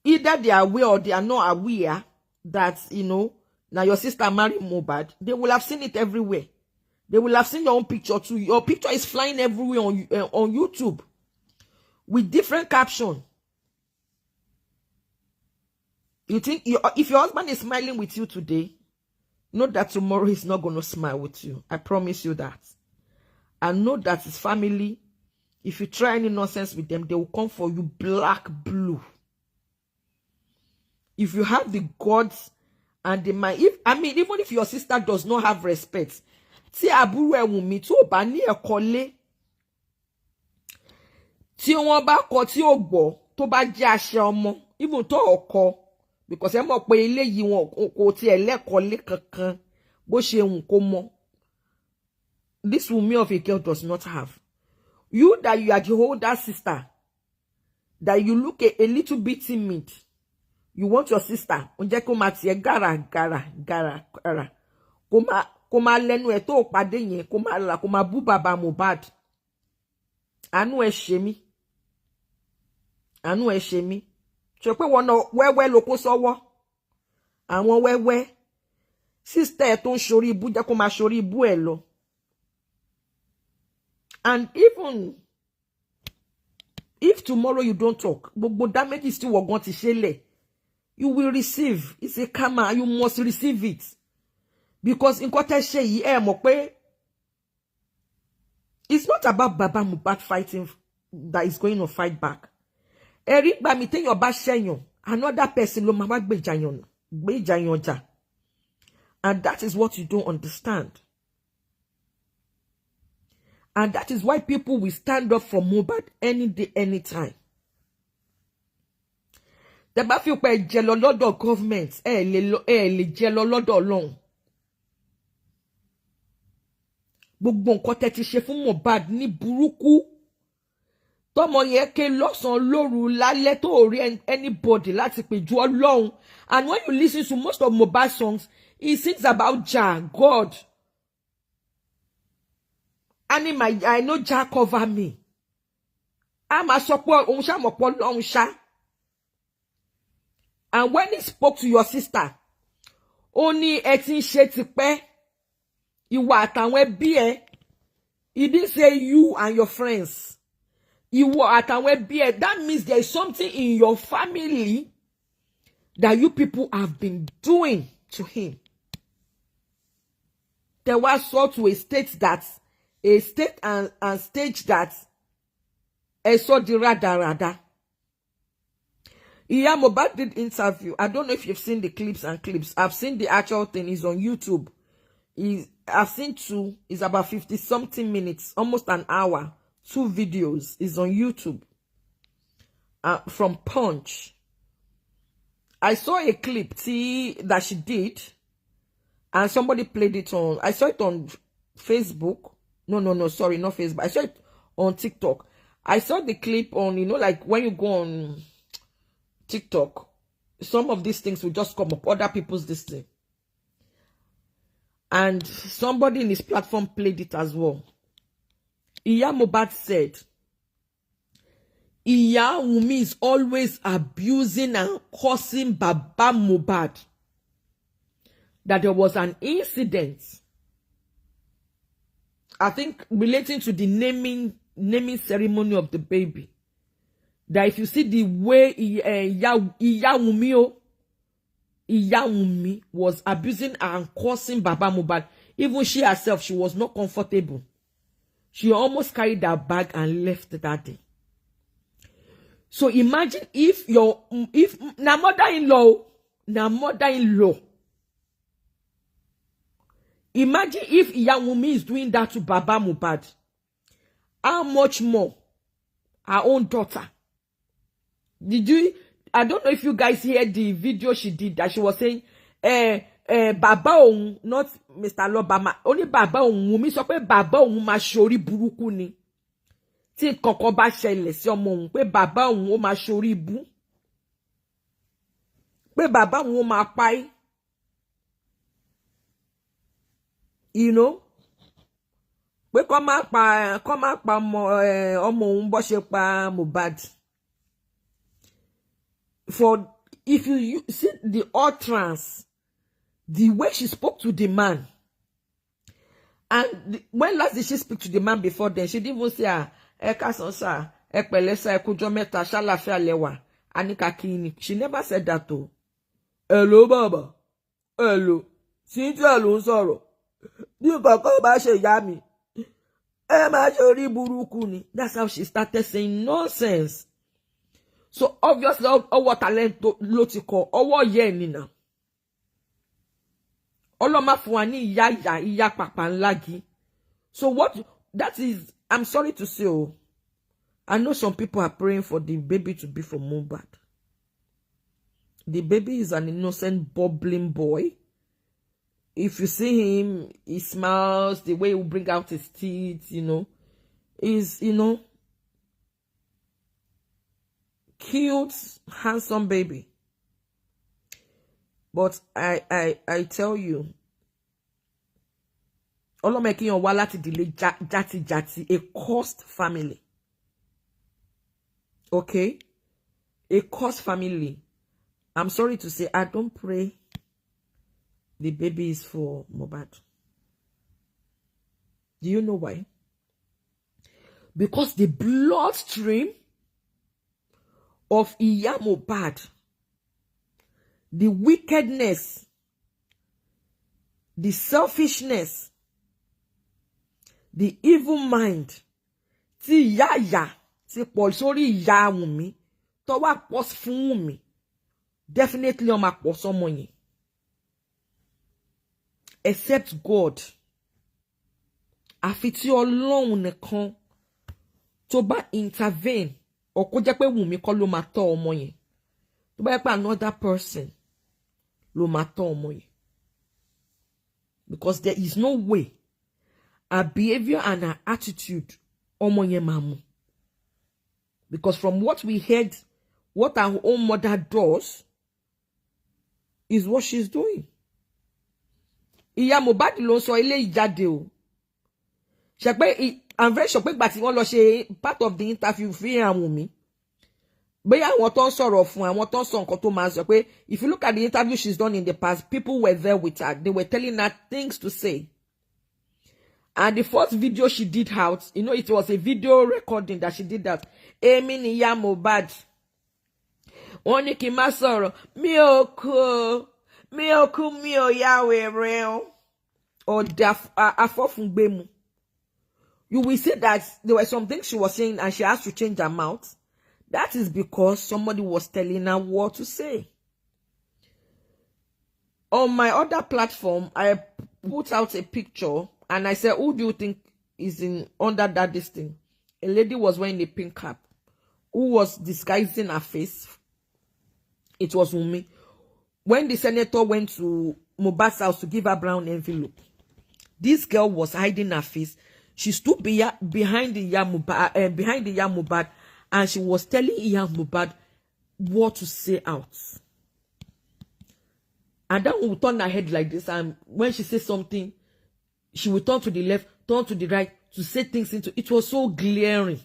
Speaker 6: either they are aware or they are not aware that, now your sister married Mohbad, they will have seen it everywhere. They will have seen your own picture too. Your picture is flying everywhere on YouTube with different caption. You think if your husband is smiling with you today, know that tomorrow he's not going to smile with you. I promise you that. And know that his family, if you try any nonsense with them, they will come for you black, blue. If you have the guts and the mind, even if your sister does not have respect, tí àbúrò ẹ Wunmi tí ó bá ní ẹ̀kọ́ lé, tí wọ́n bá kọ tí ó gbọ́, tó bá jẹ́ àṣẹ ọmọ, even tó ọkọ, because ẹ mọ̀ pé eléyìí wọn kò tiẹ̀ lẹ́kọ̀ọ́ lé kankan bó ṣe hùn kó mọ̀. This Wunmi of a girl does not have. You that you are the older sister, that you look a little bit timid, you want your sister, onje kó máa tiẹ̀ gara. Kó máa lẹ́nu ẹ̀ tó pàdé yẹn, kó máa bú bàbá Mohbad. Àánú ẹ ṣe mí. Àánú ẹ ṣe mí. Ṣé pé wọ́n náà wẹ́wẹ́ ló kó sọ́wọ́. Àwọn wẹ́wẹ́. Sister ẹ̀ tó ń ṣorí ibú jẹ́ kó máa ṣorí ibú ẹ̀ lọ. And even if tomorrow you don't talk, gbogbo damages tí wọ́n gan ti ṣe lẹ̀, you will receive. It's a karma. You must receive it. Because in nǹkan tẹ́ ṣe yìí ẹ mọ̀ pé it's not about Baba Mohbad fighting that is going to fight back. Eri gba mi téèyàn bá ṣẹ̀yàn, another person ló máa wá gbé ìjà yàn jà. And that is what you don't understand. And that is why people will stand up for Mohbad any day, anytime. Tẹ́ bá fi pé jẹ lọ lọ́dọ̀ government, ẹ lè jẹ lọ lọ́dọ̀ Ọlọ́run. Gbogbo nǹkan tẹ́ ti ṣe fún Mohbad ní burúkú. Tọ́mọ yẹn ké lọ́sàn lóru lálẹ́ tó rí anybody láti pè ju Ọlọ́run. And when you listen to most of Mohbad songs, he sings about Jah, God. And I know Jah cover me. I'm a support òun ṣá mọ̀ pọ̀ Ọlọ́run ṣá. And when he spoke to your sister, ó ní ẹ ti ń ṣe tipẹ́. Ìwọ àtàwọn ẹbí ẹ. He didn't say you and your friends. Ìwọ àtàwọn ẹbí ẹ. That means there is something in your family that you people have been doing to him. There was sort to a state and stage that ẹ sọ di rádaràda. Ìyá Mohbad did interview. I don't know if you've seen the clips. I've seen the actual thing. It's on YouTube. I've seen two. It's about 50-something minutes, almost an hour. 2 videos is on YouTube. From Punch. I saw a clip that she did, and somebody played it on. I saw it on Facebook. No, sorry, not Facebook. I saw it on TikTok. I saw the clip on, like when you go on TikTok, some of these things will just come up, other people's this thing. And somebody in his platform played it as well. Iya Mohbad said, Iya Wunmi is always abusing and cursing Baba Mohbad. That there was an incident, I think relating to the naming ceremony of the baby. That if you see the way Iya Wunmi was abusing and cursing Baba Mohbad, even she herself, she was not comfortable. She almost carried her bag and left that day. So imagine if na mother-in-law. Imagine if Iya Wunmi is doing that to Baba Mohbad. How much more her own daughter? I don't know if you guys heard the video she did that she was saying, Baba not Mr. Lobama, only Baba Wunmi sọ pé Baba ma ṣorí burúkú ni. Tí kankan bá ṣẹlẹ̀ sí ọmọ òun pé bàbá òun ó máa ṣorí ibú. Pé bàbá òun ó máa pa é. You know? Pé kó má pa ọmọ òun bó ṣe pa Mohbad. For if you see the utterance, the way she spoke to the man, and when last did she speak to the man before then? She didn't even say, she never said that though. Hello, Baba. Hello. Cynthia ló ń sọ̀rọ̀. Bí nǹkan bá ṣe yá mi. Máa ṣe orí burúkú ni. That's how she started saying nonsense. So obviously, ọwọ́ talent ló ti kọ, ọwọ́ yẹ ni na. Ọlọ́mà fún wa ní ìyá pàpà ńlá gi. So what that is, I'm sorry to say, I know some people are praying for the baby to be from Mohbad. The baby is an innocent, bubbling boy. If you see him, he smiles, the way he will bring out his teeth, is, cute, handsome baby. But I tell you, Olomekin your wala to delay jati, a cursed family. Okay? A cursed family. I'm sorry to say, I don't pray the baby is for Mohbad. Do you know why? Because the bloodstream of Iya Mohbad, the wickedness, the selfishness, the evil mind, ti yaya, ti pọ̀ sórí Iya Wunmi, tó wá pọ̀ fún Wunmi, definitely ó máa pọ̀ sọ́mọ yẹn. Except God. Àfi tí Ọlọ́run nìkan tó bá intervene, or kó jẹ́ pé Wunmi kọ́ ló máa tọ́ ọmọ yẹn. Tó bá jẹ́ pé another person ló máa tọ́ ọmọ yẹn. Because there is no way her behavior and her attitude ọmọ yẹn máa mú. Because from what we heard, what our own mother does is what she's doing. Iya Mohbad ló sọ ilé ìjáde o. Ṣé pé I'm very sure pé gbà tí wọ́n lọ ṣe part of the interview fi hàn Wunmi. Bóyá àwọn tó ń sọ̀rọ̀ fún àwọn tó ń sọ nǹkan tó máa sọ pé if you look at the interview she's done in the past, people were there with her. They were telling her things to say. And the first video she did out, it was a video recording that she did that. Èmi ni Iya Mohbad. Wọ́n ní kí n má sọ̀rọ̀. Mi ò kú, mi ò ya wèrè o. Or afọ́fúngbẹ́mu. You will see that there were some things she was saying and she has to change her mouth. That is because somebody was telling her what to say. On my other platform, I put out a picture and I said, who do you think is under this thing? A lady was wearing a pink cap who was disguising her face. It was Wunmi. When the senator went to Mohbad's house to give her brown envelope, this girl was hiding her face. She stood behind the Iya Mohbad, and she was telling Iya Mohbad what to say out. And then we would turn her head like this, and when she says something, she would turn to the left, turn to the right to say things into it. Was so glaring.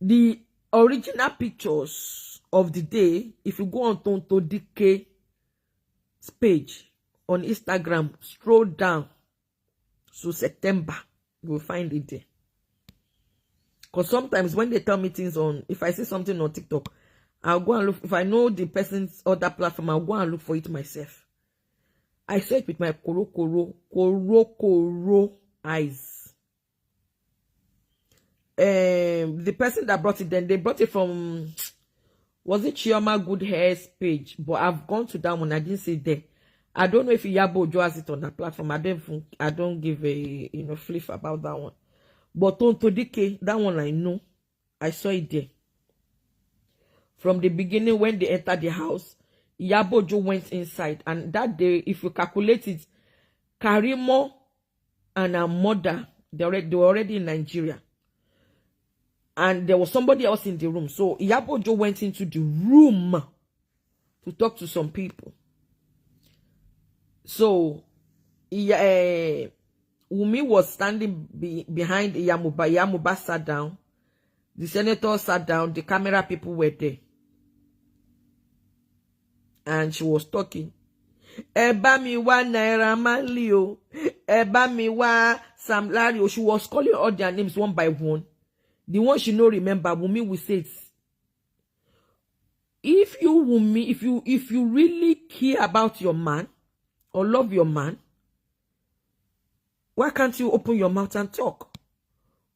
Speaker 6: The original pictures of the day, if you go on Tonto DK's page on Instagram, scroll down to September, you will find it there. Because sometimes when they tell me things on, if I see something on TikTok, I'll go and look. If I know the person's other platform, I'll go and look for it myself. I saw it with my koro eyes. The person that brought it, then they brought it from, was it Chioma Good Hair's page? But I've gone to that one. I didn't see it there. I don't know if Iyabo Ojo has it on that platform. I don't give a flip about that one. But Tonto DK, that one I know. I saw it there. From the beginning, when they entered the house, Iyabo Ojo went inside. And that day, if you calculate it, Karimot and her mother, they were already in Nigeria. And there was somebody else in the room. So Iyabo Ojo went into the room to talk to some people. So Wunmi was standing behind Iyamuba. Iyamuba sat down. The senator sat down. The camera people were there. And she was talking. Eba mi wa Naira Marley o. Eba mi wa Sam Larry o. She was calling all their names one by one. The one she no remember, Wunmi will say it. If you, Wunmi, if you really care about your man or love your man, why can't you open your mouth and talk?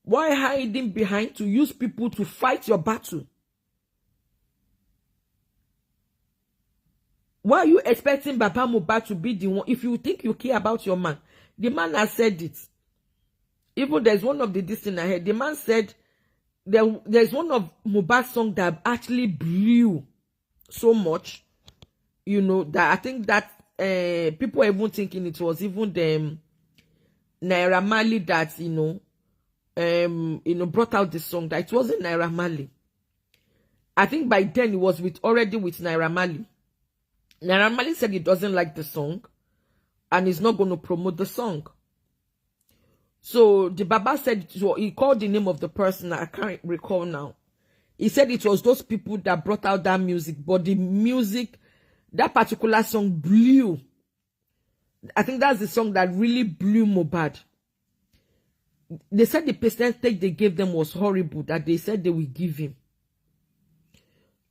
Speaker 6: Why hiding behind to use people to fight your battle? Why are you expecting Baba Mohbad to be the one? If you think you care about your man, the man has said it. Even there's one of the distance I heard. The man said there's one of Mohbad's songs that actually blew so much, that I think that people are even thinking it was even the Naira Marley that brought out the song. That it wasn't Naira Marley. I think by then it was already with Naira Marley. Naira Marley said he doesn't like the song and he's not going to promote the song. So the Baba said, he called the name of the person, I can't recall now. He said it was those people that brought out that music, but the music, that particular song blew. I think that's the song that really blew Mohbad. They said the percentage they gave them was horrible, that they said they will give him.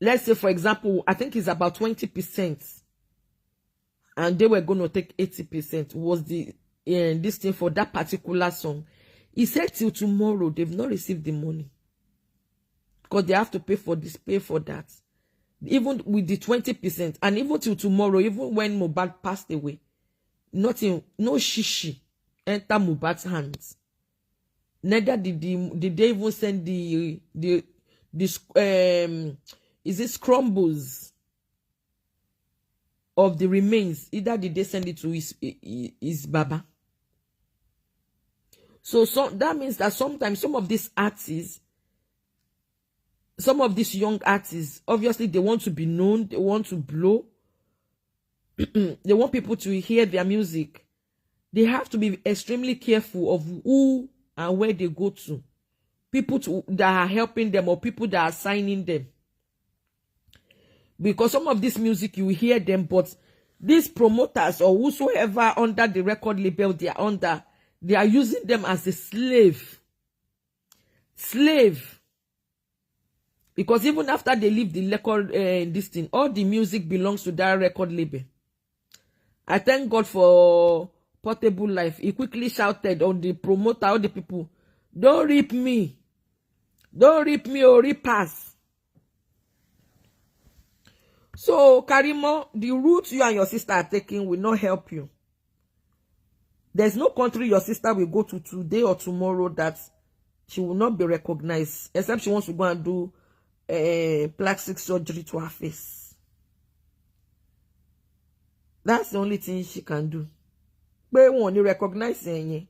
Speaker 6: Let's say, for example, I think it's about 20%. And they were going to take 80%. Was this thing for that particular song. He said till tomorrow, they've not received the money. Because they have to pay for this, pay for that. Even with the 20%. And even till tomorrow, even when Mohbad passed away, no shishi enter Mohbad's hands. Neither did they even send is it scrambles of the remains? Either did they send it to his Baba. So that means that sometimes some of these artists, some of these young artists, obviously they want to be known, they want to blow, they want people to hear their music. They have to be extremely careful of who and where they go to. People that are helping them or people that are signing them. Because some of this music, you hear them, but these promoters or whosoever under the record label they are under, they are using them as a slave. Slave. Because even after they leave the record, this thing, all the music belongs to that record label. I thank God for Portable Life. He quickly shouted on the promoter, all the people, don't rip me. Don't rip me or rip us. So, Karimot, the route you and your sister are taking will not help you. There's no country your sister will go to today or tomorrow that she will not be recognized, except she wants to go and do plastic surgery to her face. That's the only thing she can do. But when you recognize you,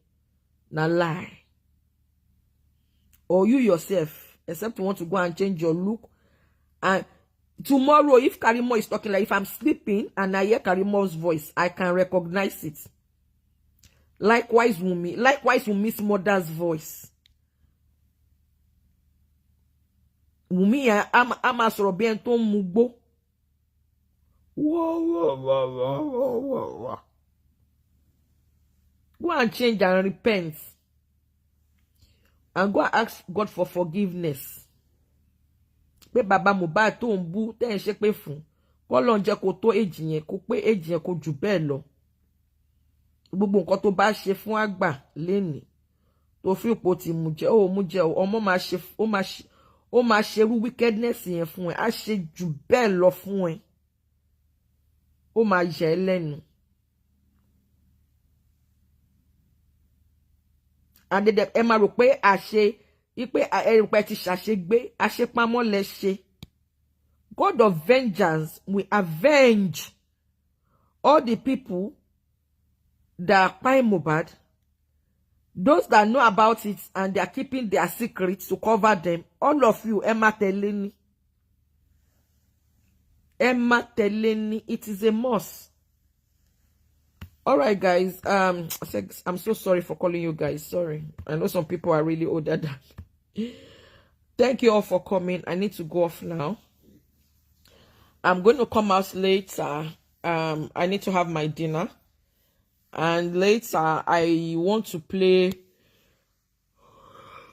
Speaker 6: na lie. Or you yourself, except you want to go and change your look. And tomorrow, if Karimot is talking, like if I'm sleeping and I hear Karimot's voice, I can recognize it. Likewise, Wunmi's mother's voice. Wunmi ama sọ̀rọ̀ bí ẹni tó ń mugbó. Whoa. Go and change and repent. And go and ask God for forgiveness. Pé bàbá Mohbad tó ń bú tẹ́ ń ṣe pé fún. K'Ọlọ́run jẹ́ kó tó age yẹn, kó pé age yẹn kó jù bẹ́ẹ̀ lọ. Gbogbo nǹkan tó bá ṣe fún àgbà lénìí. Tó fi ipò tí mú jẹ, ọmọ máa ṣe, ó máa ṣerú wickedness yẹn fún ẹ. Á ṣe jù bẹ́ẹ̀ lọ fún ẹ. Ó máa yà ẹ́ lẹ́nu. Àdédé ẹ máa rò pé ti ṣàṣegbé, àṣepamọ́ lẹ ṣe. God of vengeance will avenge all the people that are paying Mohbad. Those that know about it and they are keeping their secrets to cover them. All of you, Emma Teleni. It is a must. All right, guys. I'm so sorry for calling you guys. Sorry. I know some people are really older than me. Thank you all for coming. I need to go off now. I'm going to come out later. I need to have my dinner. And later, I want to play...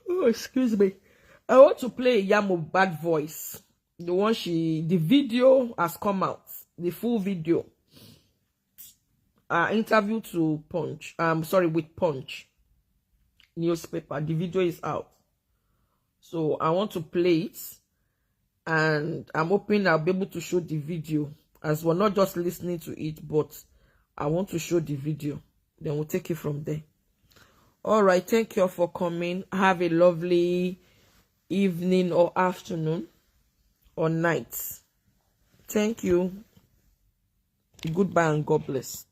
Speaker 6: Oh, excuse me. I want to play Mohbad voice. The video has come out. The full video. Interview to Punch. With Punch newspaper. The video is out. So I want to play it. And I'm hoping I'll be able to show the video. As we're not just listening to it, but I want to show the video. Then we'll take it from there. All right. Thank you all for coming. Have a lovely evening or afternoon or night. Thank you. Goodbye and God bless.